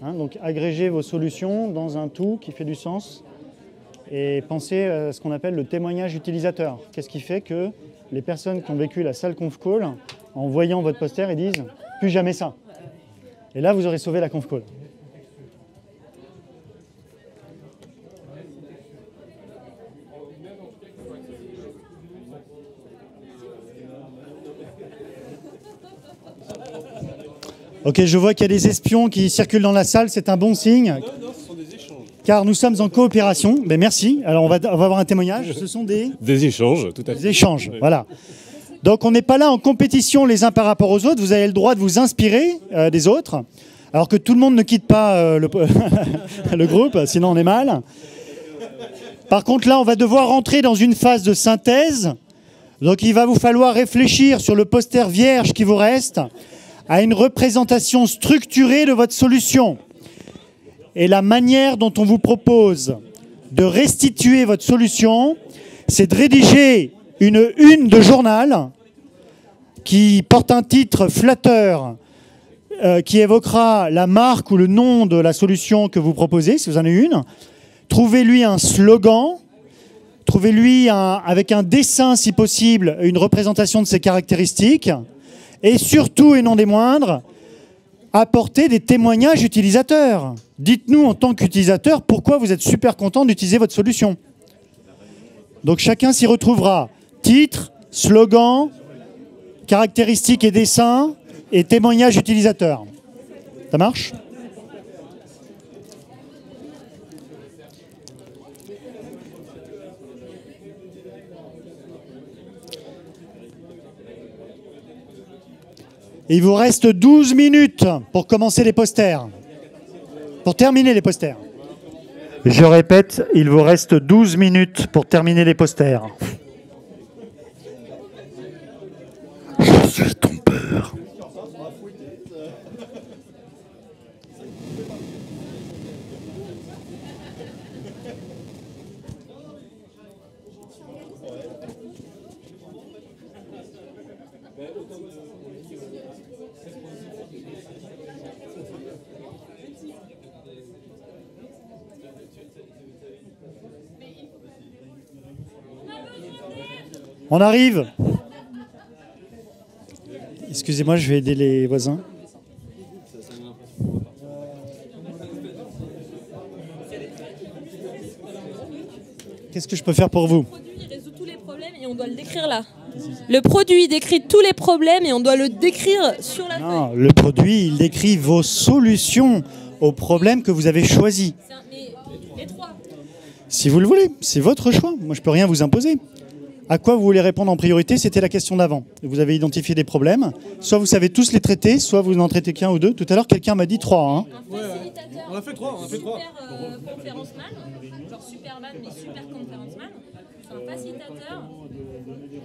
Donc, agrégez vos solutions dans un tout qui fait du sens et pensez à ce qu'on appelle le témoignage utilisateur. Qu'est-ce qui fait que les personnes qui ont vécu la salle conf call, en voyant votre poster, ils disent « plus jamais ça ». Et là, vous aurez sauvé la conf call. Ok, je vois qu'il y a des espions qui circulent dans la salle, c'est un bon signe. Non, ce sont des échanges. Car nous sommes en coopération. Ben merci. Alors on va avoir un témoignage. Ce sont des échanges, tout à fait. Des échanges, voilà. Donc on n'est pas là en compétition les uns par rapport aux autres. Vous avez le droit de vous inspirer des autres. Alors que tout le monde ne quitte pas le groupe, sinon on est mal. Par contre là, on va devoir rentrer dans une phase de synthèse. Donc il va vous falloir réfléchir sur le poster vierge qui vous reste à une représentation structurée de votre solution. Et la manière dont on vous propose de restituer votre solution, c'est de rédiger une de journal qui porte un titre flatteur qui évoquera la marque ou le nom de la solution que vous proposez, si vous en avez une. Trouvez-lui un slogan, trouvez-lui avec un dessin, si possible, une représentation de ses caractéristiques. Et surtout, et non des moindres, apportez des témoignages utilisateurs. Dites-nous en tant qu'utilisateur pourquoi vous êtes super content d'utiliser votre solution. Donc chacun s'y retrouvera. Titre, slogan, caractéristiques et dessins et témoignages utilisateurs. Ça marche ? Il vous reste 12 minutes pour commencer les posters. Pour terminer les posters. Je répète, il vous reste 12 minutes pour terminer les posters. Je suis ton père. On arrive. Excusez-moi, je vais aider les voisins. Qu'est-ce que je peux faire pour vous? Le produit résout tous les problèmes et on doit le décrire là. Le produit décrit tous les problèmes et on doit le décrire sur la feuille. Non, le produit, il décrit vos solutions aux problèmes que vous avez choisis. Mais les trois. Si vous le voulez, c'est votre choix. Moi, je ne peux rien vous imposer. À quoi vous voulez répondre en priorité? C'était la question d'avant. Vous avez identifié des problèmes. Soit vous savez tous les traiter, soit vous n'en traitez qu'un ou deux. Tout à l'heure, quelqu'un m'a dit 3. Hein. On a fait 3. Super conférenceman, genre Superman, mais super conférenceman. C'est un facilitateur.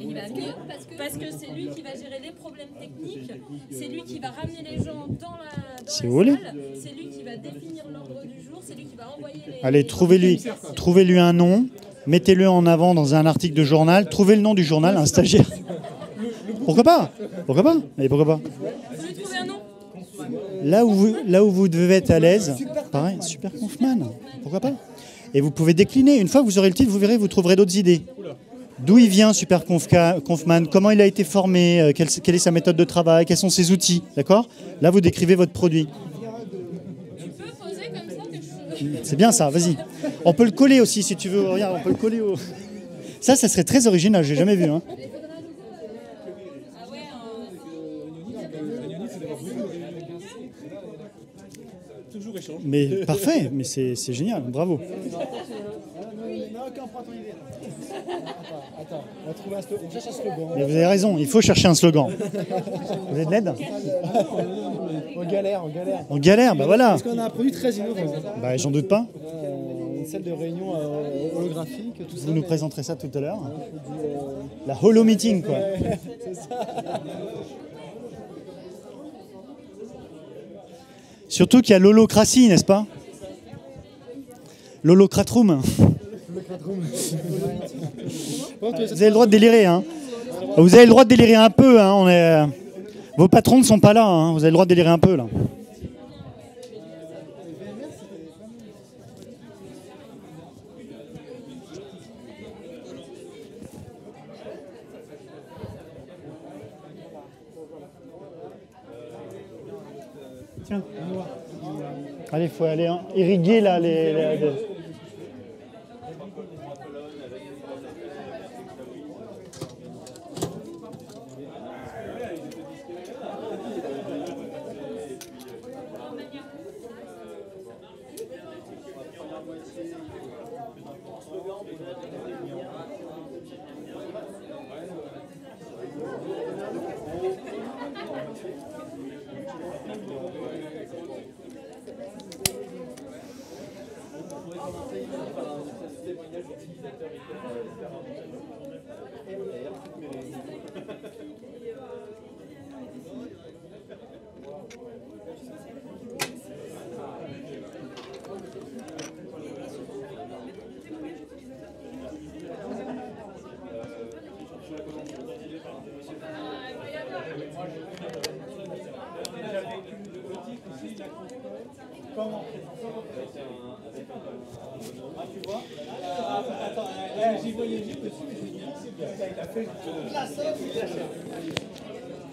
Et il va mieux parce que c'est lui qui va gérer les problèmes techniques. C'est lui qui va ramener les gens dans la salle. C'est lui qui va définir l'ordre du jour. C'est lui qui va envoyer les... Allez, trouvez-lui un nom. Mettez-le en avant dans un article de journal. Trouvez le nom du journal, un stagiaire. Pourquoi pas? Pourquoi pas? Mais pourquoi pas? Vous lui trouvez un nom? Là où vous devez être à l'aise, pareil, Super Confman. Pourquoi pas? Et vous pouvez décliner. Une fois que vous aurez le titre, vous verrez, vous trouverez d'autres idées. D'où il vient, Super Confman? Comment il a été formé? Quelle est sa méthode de travail? Quels sont ses outils? D'accord? Là, vous décrivez votre produit. C'est bien ça, vas-y. On peut le coller aussi si tu veux. Regarde, on peut le coller au... Ça serait très original, j'ai jamais vu. Hein. Mais parfait, mais c'est génial, bravo. Attends, on va trouver un slogan. On cherche un slogan. Mais vous avez raison, il faut chercher un slogan. Vous êtes l'aide? On galère, on galère. On galère, bah voilà. Parce qu'on a un produit très innovant. Bah j'en doute pas. Une salle de réunion holographique, tout ça. Vous nous présenterez ça tout à l'heure. La holo meeting, quoi. Ouais, c'est ça. Surtout qu'il y a l'holocratie, n'est-ce pas? L'holocratroom. Vous avez le droit de délirer, hein. Vous avez le droit de délirer un peu, hein. Vos patrons ne sont pas là, hein. Vous avez le droit de délirer un peu, là. Tiens, allez, il faut aller irriguer là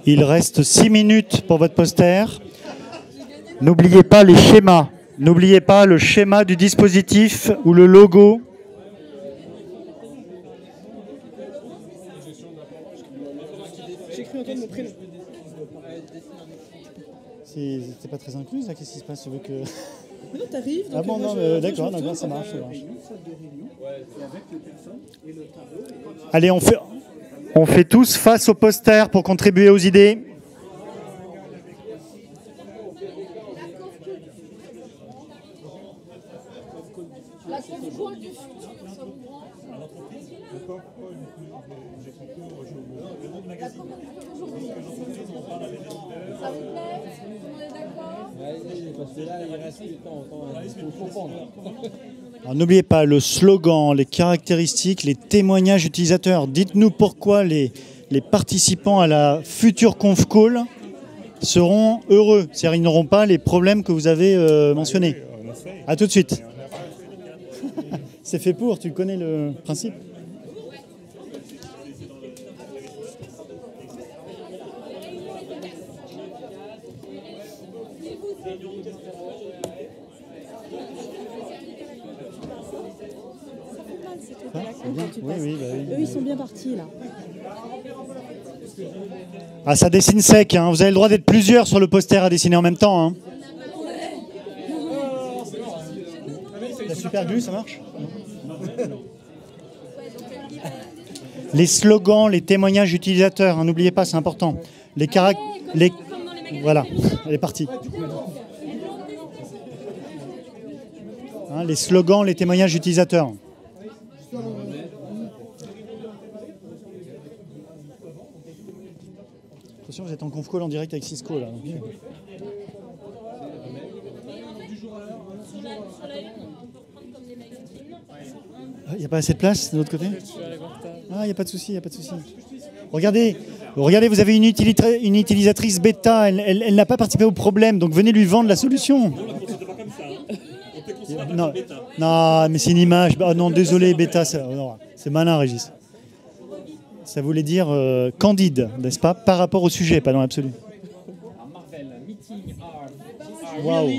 Il reste 6 minutes pour votre poster. N'oubliez pas les schémas. N'oubliez pas le schéma du dispositif ou le logo. J'écris Antoine mon prénom. C'est pas très inclus, là, qu'est-ce qui se passe? Tu veux que... Mais non, t'arrives. Ah bon, non, d'accord, ça marche. Allez, on fait tous face au poster pour contribuer aux idées. Alors, n'oubliez pas le slogan, les caractéristiques, les témoignages utilisateurs. Dites-nous pourquoi les participants à la future conf call seront heureux. C'est-à-dire ils n'auront pas les problèmes que vous avez mentionnés. À tout de suite. C'est fait pour, tu connais le principe. ces trucs à la C'est con bien. quand tu Oui, passes. oui, bah oui. Eux, ils sont bien partis là. Ah, ça dessine sec, hein. Vous avez le droit d'être plusieurs sur le poster à dessiner en même temps. Hein. La super glue, ça marche? Les slogans, les témoignages utilisateurs, hein, n'oubliez pas, c'est important. Les Voilà, elle est partie. Hein, les slogans, les témoignages utilisateurs. Attention, vous êtes en conf call en direct avec Cisco là. Il n'y a pas assez de place de l'autre côté? Ah, il n'y a pas de souci, il n'y a pas de souci. Regardez, vous avez une utilisatrice bêta, elle n'a pas participé au problème, donc venez lui vendre la solution. Non, non, mais c'est une image. Oh non, désolé, bêta, c'est malin, Régis. Ça voulait dire candide, n'est-ce pas? Par rapport au sujet, pas dans l'absolu. Waouh.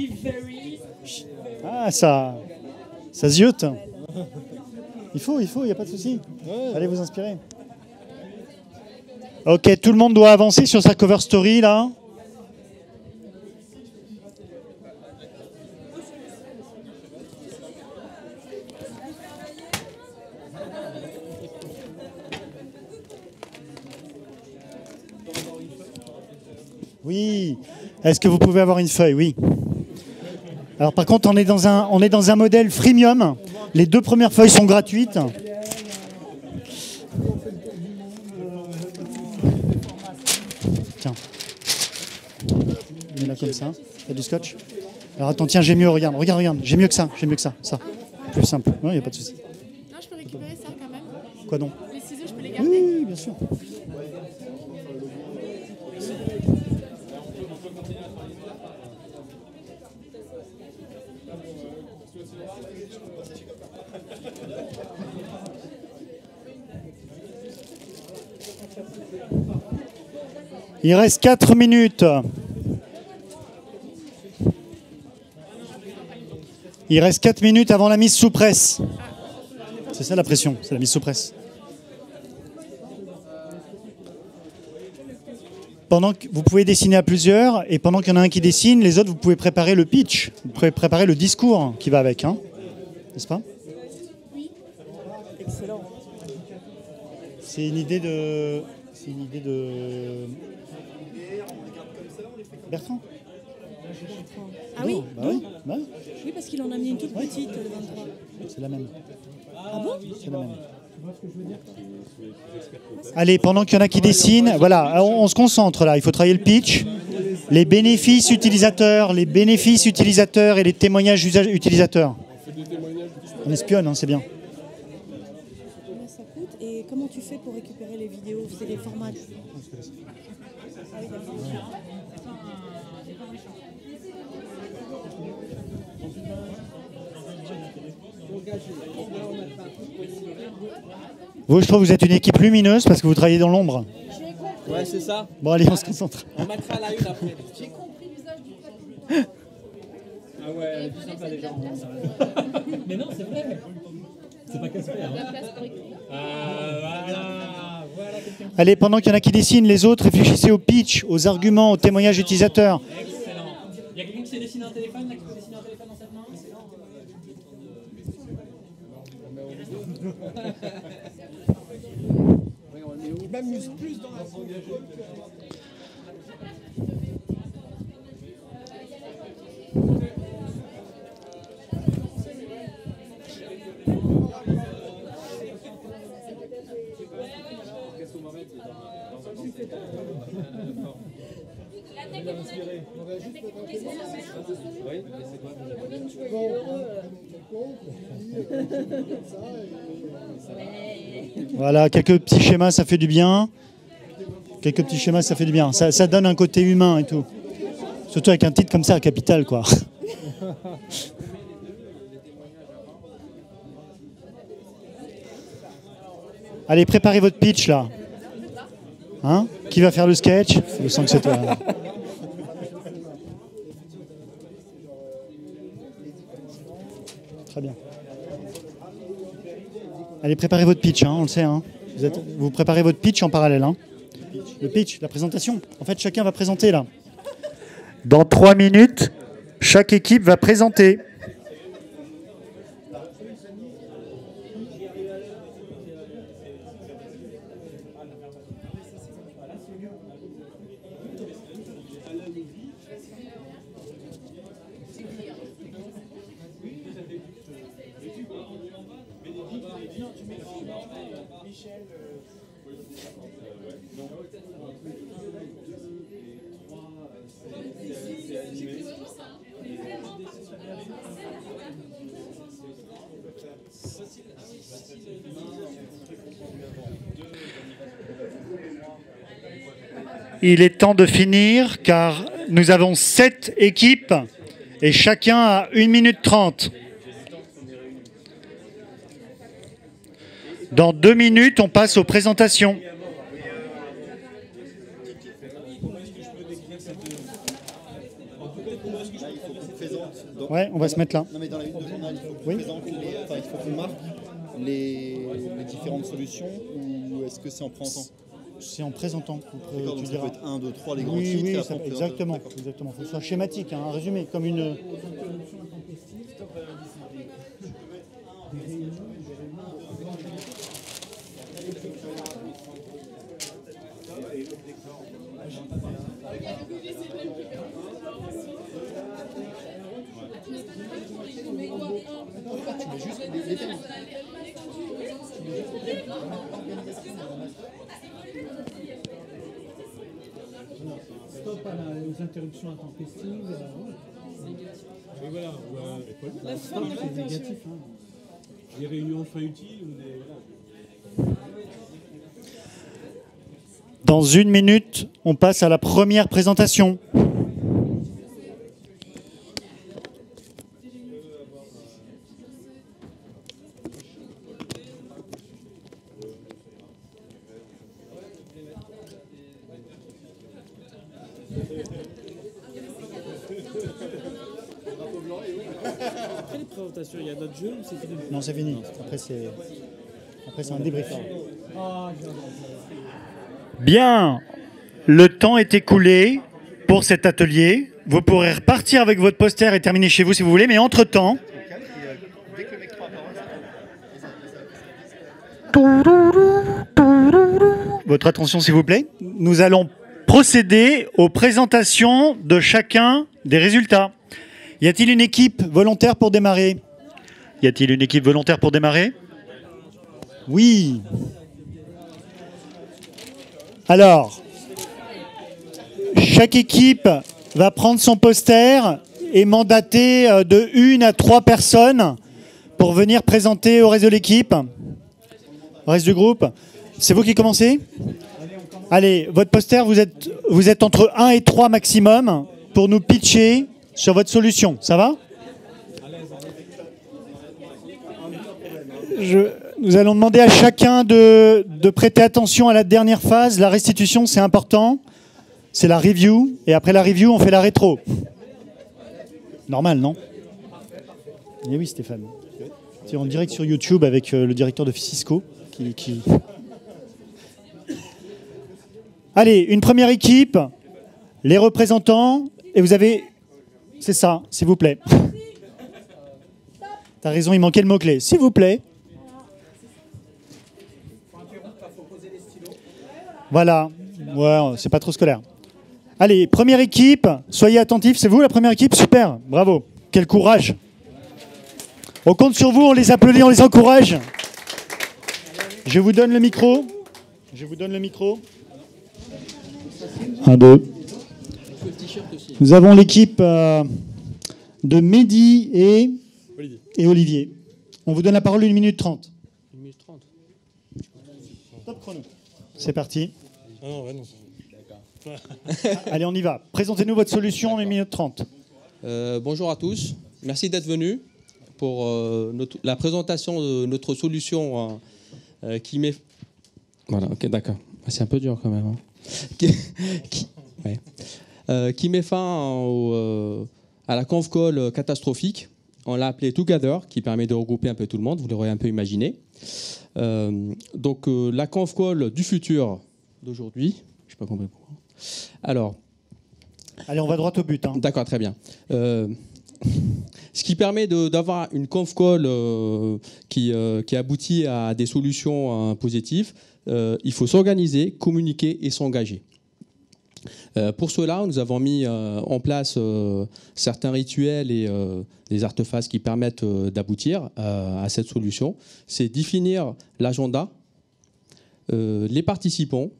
Ah, ça ziote. Il faut, il n'y a pas de souci. Allez vous inspirer. Ok, tout le monde doit avancer sur sa cover story, là. Oui. Est-ce que vous pouvez avoir une feuille? Oui. Alors par contre, on est dans un modèle freemium. Les 2 premières feuilles sont gratuites. Tiens. On est là comme ça. Il y a du scotch. Alors attends, tiens, j'ai mieux, regarde. J'ai mieux que ça, ça. Plus simple. Non, il n'y a pas de souci. Non, je peux récupérer ça quand même. Quoi donc? Les ciseaux, je peux les garder? Oui, bien sûr. Il reste 4 minutes. Il reste 4 minutes avant la mise sous presse. C'est ça la pression, c'est la mise sous presse. Pendant que vous pouvez dessiner à plusieurs, et pendant qu'il y en a un qui dessine, les autres, vous pouvez préparer le pitch, vous pouvez préparer le discours qui va avec, hein, n'est-ce pas? Oui. Excellent. C'est une idée de Bertrand. Ah oui, bah oui, bah oui. Oui, parce qu'il en a mis une toute petite, le 23. C'est la même. Ah bon? C'est la même. Allez, pendant qu'il y en a qui dessinent, voilà, on se concentre là, il faut travailler le pitch. Les bénéfices utilisateurs et les témoignages utilisateurs. On espionne, hein, c'est bien. Combien ça coûte et comment tu fais pour récupérer les vidéos? C'est des formats. Vous, je trouve que vous êtes une équipe lumineuse parce que vous travaillez dans l'ombre. Ouais, c'est ça. Bon, allez, on se concentre. On mettra la une après. J'ai compris l'usage du papier. Ah ouais, elle est plus sympa déjà. Mais non, c'est vrai. C'est pas Casper. La place pour écrire. Voilà quelqu'un. Allez, pendant qu'il y en a qui dessinent, les autres, réfléchissez au pitch, aux arguments, aux témoignages utilisateurs. Excellent. Il y a quelqu'un qui sait dessiner un téléphone là, qui peut dessiner un téléphone dans cette main? Je m'amuse plus dans la Voilà, quelques petits schémas, ça fait du bien. Ça donne un côté humain et tout. Surtout avec un titre comme ça, Capital, quoi. Allez, préparez votre pitch, là. Hein? Qui va faire le sketch? Je sens que c'est toi. Très bien. Allez, préparez votre pitch, on le sait. Vous préparez votre pitch en parallèle. Le pitch, la présentation. En fait, chacun va présenter là. Dans 3 minutes, chaque équipe va présenter. Il est temps de finir car nous avons 7 équipes et chacun a 1 minute 30. Dans 2 minutes, on passe aux présentations. Ouais, on va se mettre là. Non, mais dans la il faut qu'on marque les différentes solutions ou est-ce que c'est en présentant? C'est en présentant. D'accord, donc ça peut être 1, 2, 3, les grands oui, titres. Oui, après exactement. Il faut que ce soit schématique, un résumé, comme une... Stop aux interruptions intempestives. Et voilà, Stop, c'est négatif. Des réunions fin utiles ou des... Voilà. Dans 1 minute, on passe à la première présentation. Après les présentations, il y a d'autres jeux ou c'est fini? Non, c'est fini. Après, c'est un débrief. Bien, le temps est écoulé pour cet atelier. Vous pourrez repartir avec votre poster et terminer chez vous si vous voulez, mais entre-temps... Votre attention s'il vous plaît. Nous allons procéder aux présentations de chacun des résultats. Y a-t-il une équipe volontaire pour démarrer? Y a-t-il une équipe volontaire pour démarrer? Oui. Alors, chaque équipe va prendre son poster et mandater de 1 à 3 personnes pour venir présenter au reste de l'équipe, au reste du groupe. C'est vous qui commencez? Allez, votre poster, vous êtes entre 1 et 3 maximum pour nous pitcher sur votre solution. Ça va? Nous allons demander à chacun de prêter attention à la dernière phase. La restitution, c'est important. C'est la review. Et après la review, on fait la rétro. Normal, non? Eh oui, Stéphane. C'est en direct sur YouTube avec le directeur de Cisco. Allez, une première équipe. Les représentants. Et vous avez... C'est ça, s'il vous plaît. T'as raison, il manquait le mot-clé. S'il vous plaît. Voilà. Ouais, c'est pas trop scolaire. Allez, première équipe. Soyez attentifs. C'est vous la première équipe? Super. Bravo. Quel courage. On compte sur vous, on les applaudit, on les encourage. Je vous donne le micro. Je vous donne le micro. 1, 2. Nous avons l'équipe de Mehdi et Olivier. On vous donne la parole 1 minute 30. 1 minute 30. Top chrono. C'est parti. Ah non, ouais, non. Allez, on y va. Présentez-nous votre solution en 1 minute 30. Bonjour à tous. Merci d'être venus pour la présentation de notre solution qui met... Voilà, ok, d'accord. C'est un peu dur quand même. Qui met fin à la conf call catastrophique on l'a appelé Together, qui permet de regrouper un peu tout le monde, vous l'aurez un peu imaginé. Donc la conf call du futur d'aujourd'hui, je n'ai pas compris pourquoi. Alors, allez, on va droit au but. Hein. D'accord, très bien. Ce qui permet d'avoir une conf call qui aboutit à des solutions positives, il faut s'organiser, communiquer et s'engager. Pour cela, nous avons mis en place certains rituels et des artefacts qui permettent d'aboutir à cette solution. C'est définir l'agenda, les participants.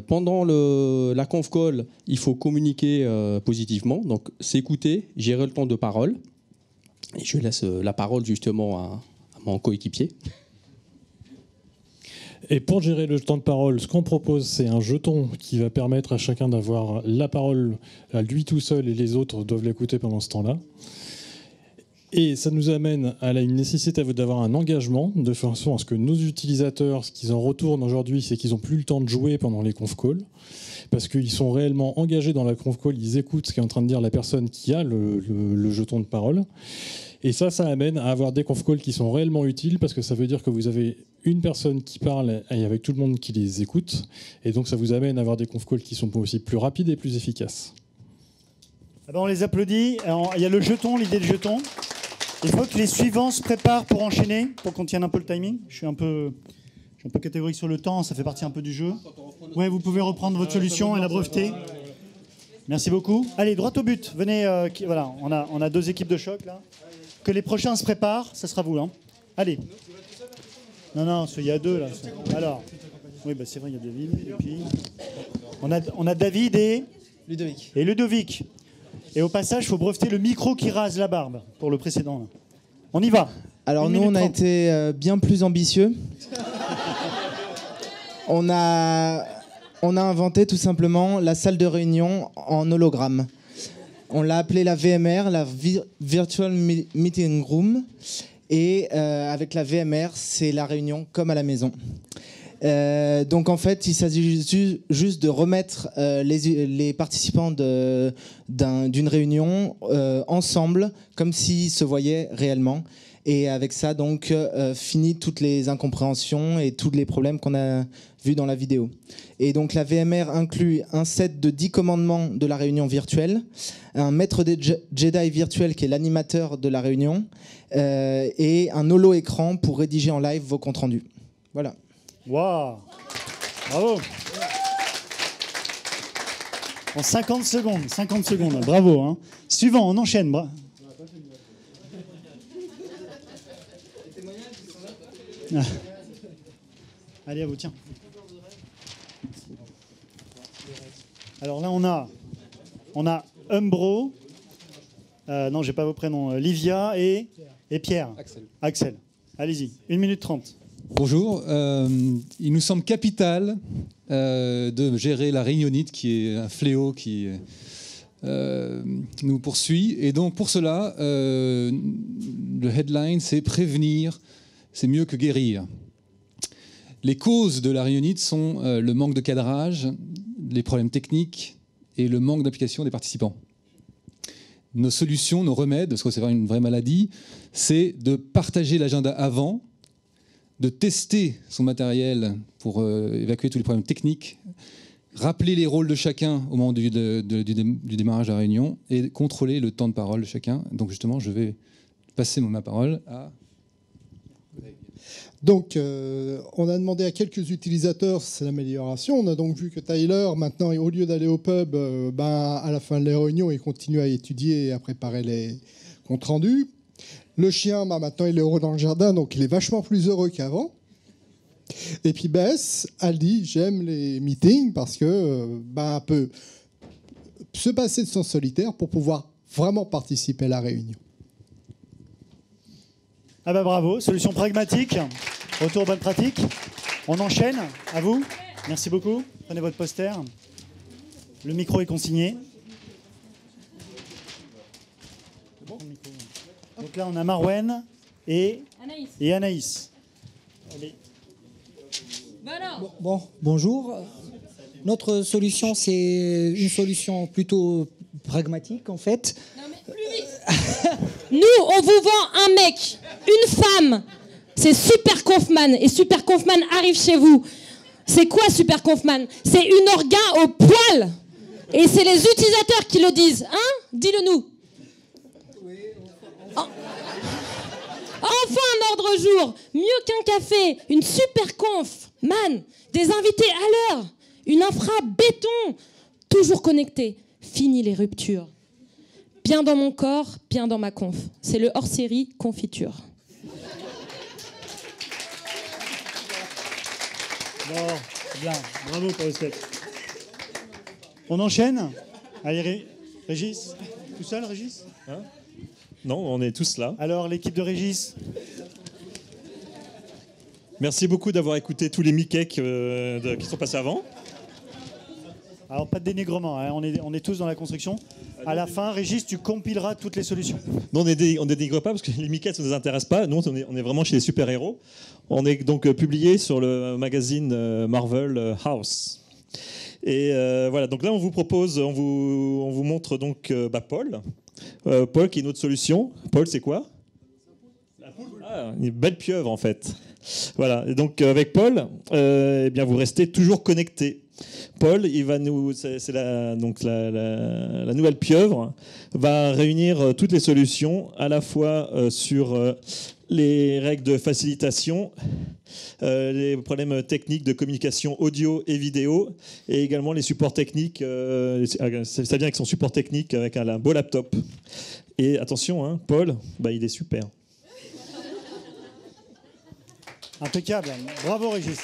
Pendant la conf call, il faut communiquer positivement, donc s'écouter, gérer le temps de parole. Et je laisse la parole justement à mon coéquipier. Et pour gérer le temps de parole, ce qu'on propose, c'est un jeton qui va permettre à chacun d'avoir la parole à lui tout seul et les autres doivent l'écouter pendant ce temps-là. Et ça nous amène à une nécessité d'avoir un engagement de façon à ce que nos utilisateurs, ce qu'ils en retournent aujourd'hui, c'est qu'ils n'ont plus le temps de jouer pendant les conf calls parce qu'ils sont réellement engagés dans la conf call, ils écoutent ce qu'est en train de dire la personne qui a le jeton de parole. Et ça amène à avoir des conf calls qui sont réellement utiles parce que ça veut dire que vous avez une personne qui parle et avec tout le monde qui les écoute. Et donc ça vous amène à avoir des conf calls qui sont aussi plus rapides et plus efficaces. Ah ben on les applaudit. Alors, il y a le jeton, l'idée de jeton. Il faut que les suivants se préparent pour enchaîner, pour qu'on tienne un peu le timing. Je suis un peu catégorique sur le temps, ça fait partie un peu du jeu. Ouais, vous pouvez reprendre votre solution et la breveter. Merci beaucoup. Allez, droit au but. Venez, voilà, on a deux équipes de choc là. Que les prochains se préparent, ça sera vous. Hein. Allez. Non, il y a deux là. Alors, oui, bah, c'est vrai, il y a David. Et puis, on a David et Ludovic. Et au passage, il faut breveter le micro qui rase la barbe pour le précédent. Là. On y va. Alors nous, on a été bien plus ambitieux. On a inventé tout simplement la salle de réunion en hologramme. On l'a appelée la VMR, la Virtual Meeting Room. Et avec la VMR, c'est la réunion comme à la maison. Donc en fait, il s'agit juste de remettre les participants d'une réunion ensemble, comme s'ils se voyaient réellement. Et avec ça, donc, fini toutes les incompréhensions et tous les problèmes qu'on a vus dans la vidéo. Et donc la VMR inclut un set de 10 commandements de la réunion virtuelle, un maître des Jedi virtuel qui est l'animateur de la réunion, et un holo-écran pour rédiger en live vos comptes rendus. Voilà. Waouh! Bravo! En 50 secondes, bravo. Hein. Suivant, on enchaîne. Ah. Allez, à vous, tiens. Alors là, on a Umbro, non, j'ai pas vos prénoms, Livia et Pierre. Axel. Allez-y, 1 minute 30. Bonjour, il nous semble capital de gérer la réunionite qui est un fléau qui nous poursuit. Et donc pour cela, le headline c'est prévenir, c'est mieux que guérir. Les causes de la réunionite sont le manque de cadrage, les problèmes techniques et le manque d'implication des participants. Nos solutions, nos remèdes, parce que c'est une vraie maladie, c'est de partager l'agenda avant, de tester son matériel pour évacuer tous les problèmes techniques, rappeler les rôles de chacun au moment du démarrage de la réunion et contrôler le temps de parole de chacun. Donc justement, je vais passer ma parole à... Donc, on a demandé à quelques utilisateurs, c'est l'amélioration. On a donc vu que Tyler, maintenant, au lieu d'aller au pub, à la fin de les réunions, il continue à étudier et à préparer les comptes rendus. Le chien, maintenant, il est heureux dans le jardin, donc il est vachement plus heureux qu'avant. Et puis Bess, elle dit, j'aime les meetings parce que elle peut se passer de son solitaire pour pouvoir vraiment participer à la réunion. Ah bah bravo, solution pragmatique, retour aux bonnes pratiques. On enchaîne, à vous. Merci beaucoup. Prenez votre poster. Le micro est consigné. Donc là, on a Marwen et Anaïs. Allez. Bonjour. Notre solution, c'est une solution plutôt pragmatique, en fait. Non, mais plus vite. Nous, on vous vend un mec, une femme. C'est Super Confman. Et Super Confman arrive chez vous. C'est quoi Super Confman? C'est une orga au poil. Et c'est les utilisateurs qui le disent. Hein? Dis-le nous. Enfin un ordre au jour. Mieux qu'un café. Une super conf. Man. Des invités à l'heure. Une infra béton. Toujours connecté. Fini les ruptures. Bien dans mon corps, bien dans ma conf. C'est le hors-série confiture. Bon, bien. Bravo pour le sketch. On enchaîne. Allez, Régis. Tout seul, Régis? Hein? Non, on est tous là. Alors, l'équipe de Régis. Merci beaucoup d'avoir écouté tous les Mickey qui sont passés avant. Alors, pas de dénigrement, hein. On est tous dans la construction. À la fin, Régis, tu compileras toutes les solutions. Non, on ne dénigre pas parce que les Mickey, ça ne nous intéresse pas. Nous, on est vraiment chez les super-héros. On est donc publié sur le magazine Marvel House. Et voilà, donc là, on vous propose, on vous montre donc Paul. Paul, qui est une autre solution. Paul, c'est quoi? Une belle pieuvre, en fait. Voilà, et donc avec Paul, eh bien, vous restez toujours connectés. Paul, il va c'est la nouvelle pieuvre, va réunir toutes les solutions, à la fois sur les règles de facilitation, les problèmes techniques de communication audio et vidéo, et également les supports techniques. Ça vient avec son support technique, avec un beau laptop. Et attention, hein, Paul, il est super. Impeccable. Bravo, Régis.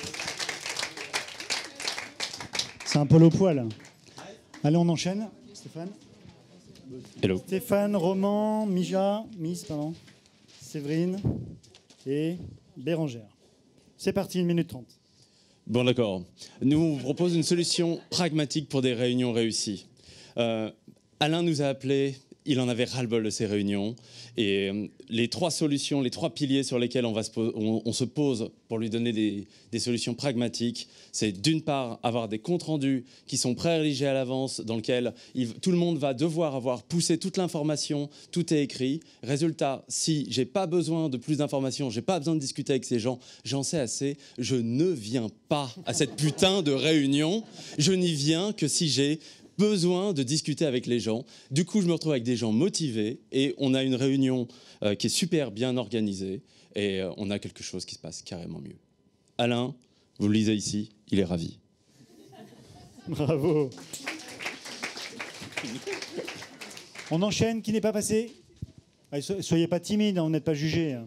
C'est un peu au poil. Allez, on enchaîne. Stéphane. Hello. Stéphane, Roman, Miss, Séverine et Bérangère. C'est parti, 1 minute 30. Bon, d'accord. Nous, on vous propose une solution pragmatique pour des réunions réussies. Alain nous a appelés. Il en avait ras-le-bol de ces réunions. Et les 3 solutions, les 3 piliers sur lesquels on se pose pour lui donner des solutions pragmatiques, c'est d'une part avoir des comptes rendus qui sont pré-rédigés à l'avance, dans lesquels tout le monde va devoir avoir poussé toute l'information, tout est écrit. Résultat, si j'ai pas besoin de plus d'informations, j'ai pas besoin de discuter avec ces gens, j'en sais assez, je ne viens pas à cette putain de réunion. Je n'y viens que si j'ai besoin de discuter avec les gens. Du coup, je me retrouve avec des gens motivés et on a une réunion qui est super bien organisée et on a quelque chose qui se passe carrément mieux. Alain, vous le lisez ici, il est ravi. Bravo. On enchaîne. Qui n'est pas passé? Allez, soyez pas timide, on n'est pas jugé.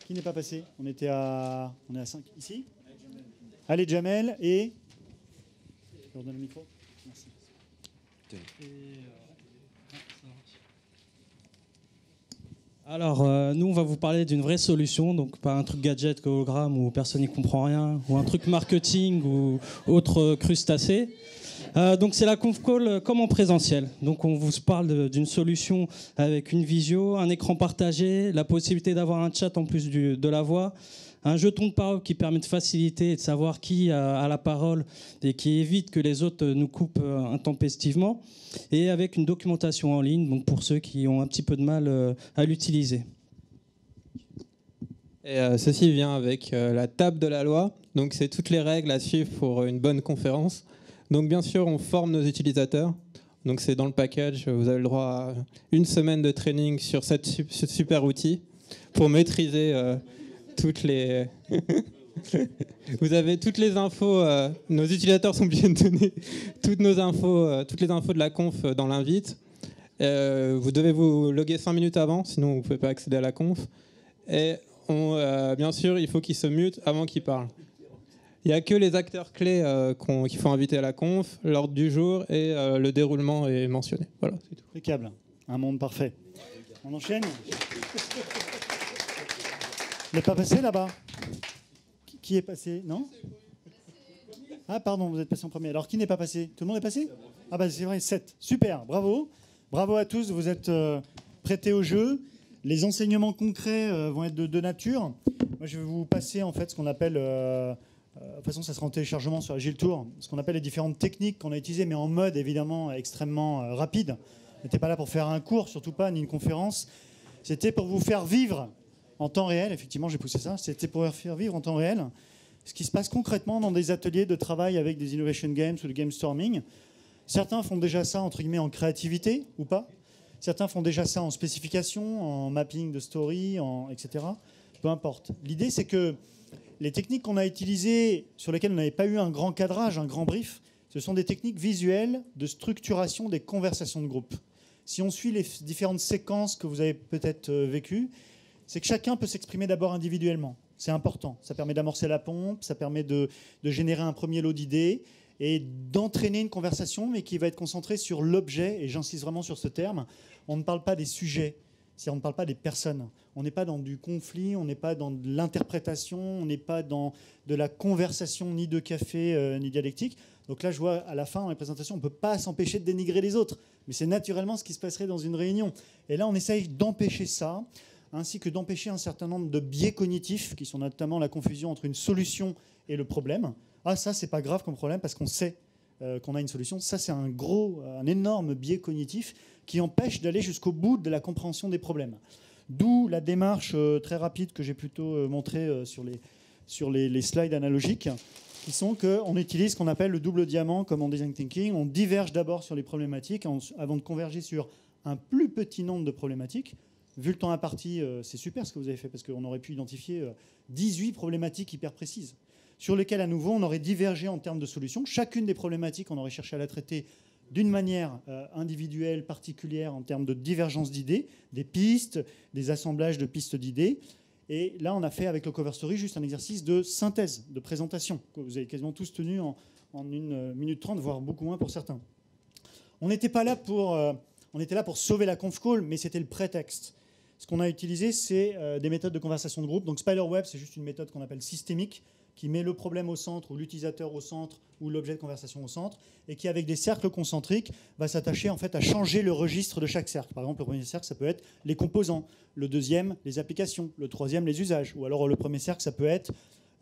Qui n'est pas passé? On est à 5. Ici? Allez, Jamel et... Je leur donne le micro. Merci. Alors, nous, on va vous parler d'une vraie solution, donc pas un truc gadget, hologramme où personne n'y comprend rien, ou un truc marketing ou autre crustacé. Donc, c'est la conf call comme en présentiel. Donc, on vous parle d'une solution avec une visio, un écran partagé, la possibilité d'avoir un chat en plus de la voix, un jeton de parole qui permet de faciliter et de savoir qui a la parole et qui évite que les autres nous coupent intempestivement. Et avec une documentation en ligne, donc pour ceux qui ont un petit peu de mal à l'utiliser. Et ceci vient avec la table de la loi. Donc c'est toutes les règles à suivre pour une bonne conférence. Donc bien sûr, on forme nos utilisateurs. Donc c'est dans le package. Vous avez le droit à 1 semaine de training sur ce super outil pour maîtriser toutes les... Vous avez toutes les infos, nos utilisateurs sont obligés de donner toutes nos infos, toutes les infos de la conf dans l'invite. Vous devez vous loguer 5 minutes avant, sinon vous ne pouvez pas accéder à la conf. Et bien sûr, il faut qu'ils se mutent avant qu'ils parlent. Il n'y a que les acteurs clés qu'il faut inviter à la conf, l'ordre du jour et le déroulement est mentionné. Voilà, c'est tout. Impeccable, un monde parfait. On enchaîne. Vous n'êtes pas passé là-bas? Qui est passé? Non? Ah pardon, vous êtes passé en premier. Alors qui n'est pas passé? Tout le monde est passé? Ah bah c'est vrai, 7. Super, bravo. Bravo à tous, vous êtes prêtés au jeu. Les enseignements concrets vont être de 2 natures. Moi je vais vous passer en fait ce qu'on appelle, de toute façon ça sera en téléchargement sur Agile Tour, ce qu'on appelle les différentes techniques qu'on a utilisées, mais en mode évidemment extrêmement rapide n'était pas là pour faire un cours, surtout pas, ni une conférence. C'était pour vous faire vivre en temps réel, effectivement j'ai poussé ça, c'était pour vous faire vivre en temps réel ce qui se passe concrètement dans des ateliers de travail avec des Innovation Games ou du Game Storming. Certains font déjà ça, entre guillemets, en créativité ou pas. Certains font déjà ça en spécification, en mapping de story, etc. Peu importe. L'idée, c'est que les techniques qu'on a utilisées, sur lesquelles on n'avait pas eu un grand cadrage, un grand brief, ce sont des techniques visuelles de structuration des conversations de groupe. Si on suit les différentes séquences que vous avez peut-être vécues, c'est que chacun peut s'exprimer d'abord individuellement. C'est important. Ça permet d'amorcer la pompe, ça permet de générer un premier lot d'idées et d'entraîner une conversation, mais qui va être concentrée sur l'objet, et j'insiste vraiment sur ce terme. On ne parle pas des sujets, on ne parle pas des personnes. On n'est pas dans du conflit, on n'est pas dans de l'interprétation, on n'est pas dans de la conversation ni de café, ni dialectique. Donc là, je vois à la fin, dans les présentations, on ne peut pas s'empêcher de dénigrer les autres. Mais c'est naturellement ce qui se passerait dans une réunion. Et là, on essaye d'empêcher ça, ainsi que d'empêcher un certain nombre de biais cognitifs, qui sont notamment la confusion entre une solution et le problème. Ah, ça, c'est pas grave comme problème, parce qu'on sait qu'on a une solution. Ça, c'est un énorme biais cognitif qui empêche d'aller jusqu'au bout de la compréhension des problèmes. D'où la démarche très rapide que j'ai plutôt montrée sur les slides analogiques, qui sont qu'on utilise ce qu'on appelle le double diamant, comme en design thinking. On diverge d'abord sur les problématiques avant de converger sur un plus petit nombre de problématiques. Vu le temps imparti, c'est super ce que vous avez fait, parce qu'on aurait pu identifier 18 problématiques hyper précises, sur lesquelles, à nouveau, on aurait divergé en termes de solutions. Chacune des problématiques, on aurait cherché à la traiter d'une manière individuelle, particulière, en termes de divergence d'idées, des pistes, des assemblages de pistes d'idées. Et là, on a fait avec le Cover Story juste un exercice de synthèse, de présentation, que vous avez quasiment tous tenu en 1 minute 30, voire beaucoup moins pour certains. On n'était pas là on était là pour sauver la conf call, mais c'était le prétexte. Ce qu'on a utilisé, c'est des méthodes de conversation de groupe. Donc SpiderWeb, c'est juste une méthode qu'on appelle systémique, qui met le problème au centre, ou l'utilisateur au centre, ou l'objet de conversation au centre, et qui, avec des cercles concentriques, va s'attacher en fait à changer le registre de chaque cercle. Par exemple, le premier cercle, ça peut être les composants. Le deuxième, les applications. Le troisième, les usages. Ou alors le premier cercle, ça peut être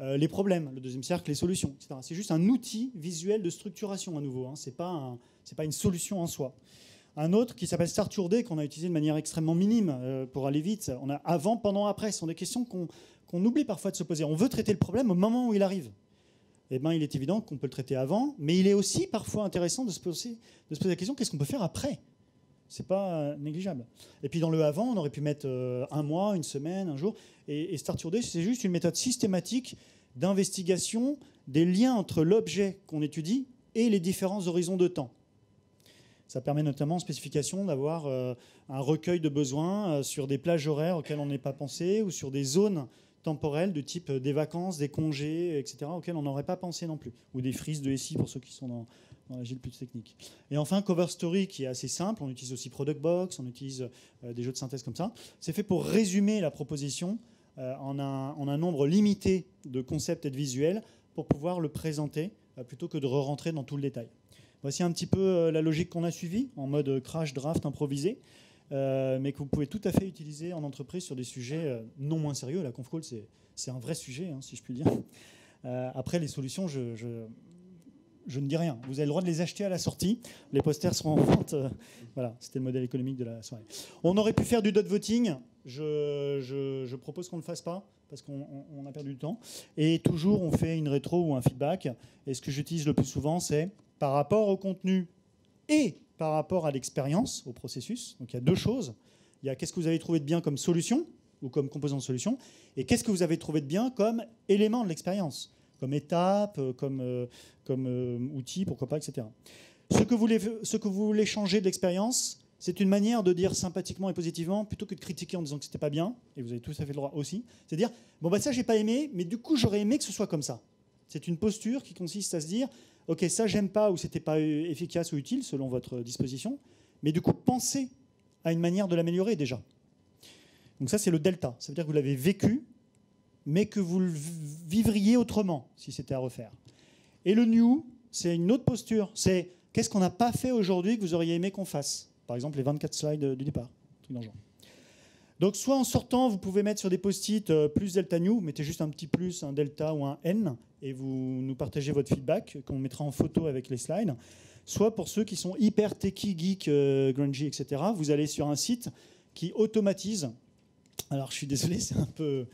les problèmes. Le deuxième cercle, les solutions, etc. C'est juste un outil visuel de structuration à nouveau. Hein. C'est pas une solution en soi. Un autre qui s'appelle Start Your Day, qu'on a utilisé de manière extrêmement minime pour aller vite. On a avant, pendant, après. Ce sont des questions qu'on oublie parfois de se poser. On veut traiter le problème au moment où il arrive. Eh ben, il est évident qu'on peut le traiter avant, mais il est aussi parfois intéressant de se poser la question, qu'est-ce qu'on peut faire après ? C'est pas négligeable. Et puis dans le avant, on aurait pu mettre 1 mois, 1 semaine, 1 jour. Et Start Your Day, c'est juste une méthode systématique d'investigation des liens entre l'objet qu'on étudie et les différents horizons de temps. Ça permet notamment en spécification d'avoir un recueil de besoins sur des plages horaires auxquelles on n'est pas pensé, ou sur des zones temporelles de type des vacances, des congés, etc., auxquelles on n'aurait pas pensé non plus, ou des frises de SI pour ceux qui sont dans l'agile plus technique. Et enfin, Cover Story, qui est assez simple. On utilise aussi Product Box, on utilise des jeux de synthèse comme ça. C'est fait pour résumer la proposition en un nombre limité de concepts et de visuels pour pouvoir le présenter plutôt que de re-rentrer dans tout le détail. Voici un petit peu la logique qu'on a suivie en mode crash, draft, improvisé, mais que vous pouvez tout à fait utiliser en entreprise sur des sujets non moins sérieux. La conf call, c'est un vrai sujet, hein, si je puis dire. Après, les solutions, je ne dis rien. Vous avez le droit de les acheter à la sortie. Les posters seront en vente. Voilà, c'était le modèle économique de la soirée. On aurait pu faire du dot voting. Je propose qu'on ne le fasse pas parce qu'on a perdu du temps. Et toujours, on fait une rétro ou un feedback. Et ce que j'utilise le plus souvent, c'est par rapport au contenu et par rapport à l'expérience, au processus. Donc il y a 2 choses. Il y a qu'est-ce que vous avez trouvé de bien comme solution ou comme composant de solution, et qu'est-ce que vous avez trouvé de bien comme élément de l'expérience, comme étape, comme outil, pourquoi pas, etc. Ce que vous voulez changer de l'expérience, c'est une manière de dire sympathiquement et positivement, plutôt que de critiquer en disant que c'était pas bien, et vous avez tout à fait le droit aussi, c'est dire, bon bah ça j'ai pas aimé, mais du coup j'aurais aimé que ce soit comme ça. C'est une posture qui consiste à se dire, ok, ça j'aime pas, ou c'était pas efficace ou utile selon votre disposition, mais du coup pensez à une manière de l'améliorer déjà. Donc ça c'est le delta, ça veut dire que vous l'avez vécu, mais que vous le vivriez autrement si c'était à refaire. Et le new, c'est une autre posture, c'est qu'est-ce qu'on n'a pas fait aujourd'hui que vous auriez aimé qu'on fasse. Par exemple, les 24 slides du départ. Truc dans le genre. Donc, soit en sortant, vous pouvez mettre sur des post-it plus delta new, mettez juste un petit plus, un delta ou un N, et vous nous partagez votre feedback, qu'on mettra en photo avec les slides. soit pour ceux qui sont hyper techie, geek, grungy, etc. Vous allez sur un site qui automatise. Alors, je suis désolé, c'est un peu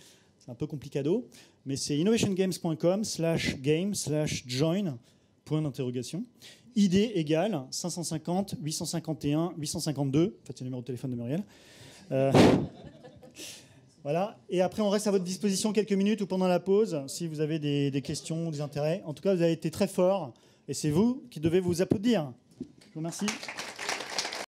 complicado, mais c'est innovationgames.com/game/join, point d'interrogation. ID égale 550 851 852. En fait, c'est le numéro de téléphone de Muriel. Voilà. Et après, on reste à votre disposition quelques minutes ou pendant la pause, si vous avez des questions, des intérêts. En tout cas, vous avez été très fort et c'est vous qui devez vous applaudir. Je vous remercie.